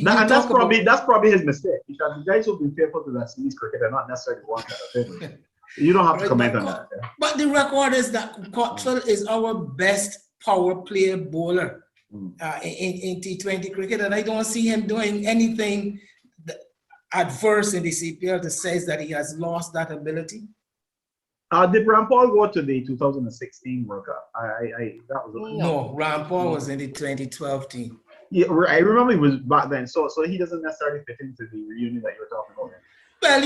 that's probably his mistake, because the guys who've been faithful to West Indies cricket are not necessarily the ones that are favorite. You don't have to comment on that. Yeah? But the record is that Cottrell is our best power play bowler in T20 cricket, and I don't see him doing anything adverse in the CPL to say that he has lost that ability. Did Rampal go to the 2016 World Cup? No, Rampal was in the 2012 team. Yeah, I remember he was back then. So he doesn't necessarily fit into the reunion that you were talking about. Well,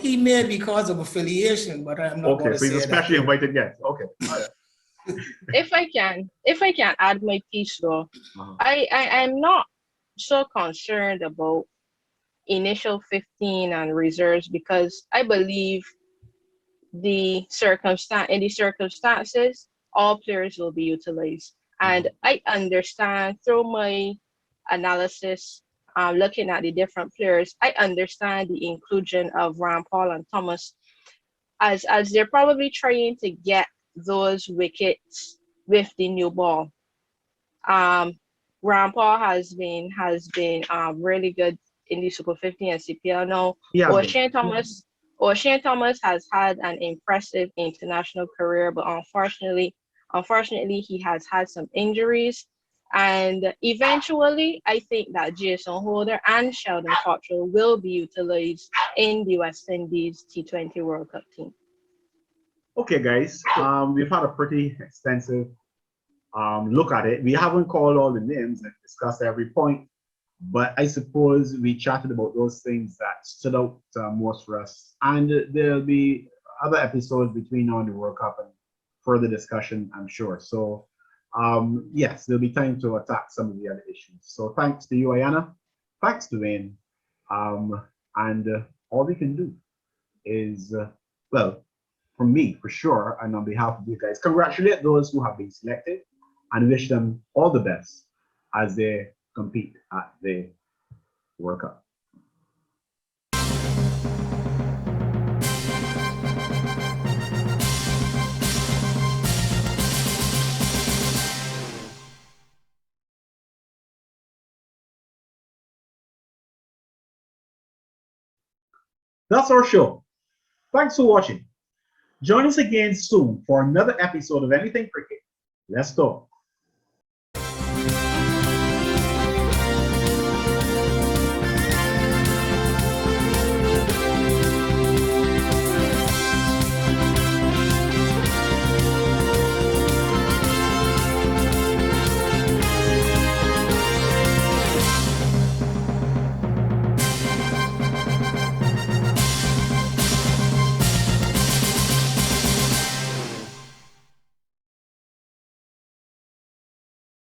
he may because of affiliation, but I'm not going to say that. Okay, so he's a specially invited guest. Okay. If I can add my piece though, I'm not so concerned about initial 15 and reserves, because I believe in the circumstances, all players will be utilized. And I understand through my analysis, looking at the different players, I understand the inclusion of Rampal and Thomas as they're probably trying to get those wickets with the new ball. Rampal has been really good in the Super 50 and CPL now. O'Shane Thomas has had an impressive international career, but unfortunately, he has had some injuries. And eventually, I think that Jason Holder and Sheldon Cottrell will be utilized in the West Indies T20 World Cup team. Okay, guys, we've had a pretty extensive look at it. We haven't called all the names and discussed every point, but I suppose we chatted about those things that stood out most for us. And there'll be other episodes between now and the World Cup and further discussion, I'm sure. So, yes, there'll be time to attack some of the other issues. So thanks to you, Ayana. Thanks to Wayne. And all we can do is, from me, for sure, and on behalf of you guys, congratulate those who have been selected and wish them all the best as they compete at the World Cup. That's our show. Thanks for watching. Join us again soon for another episode of Anything Cricket. Let's talk.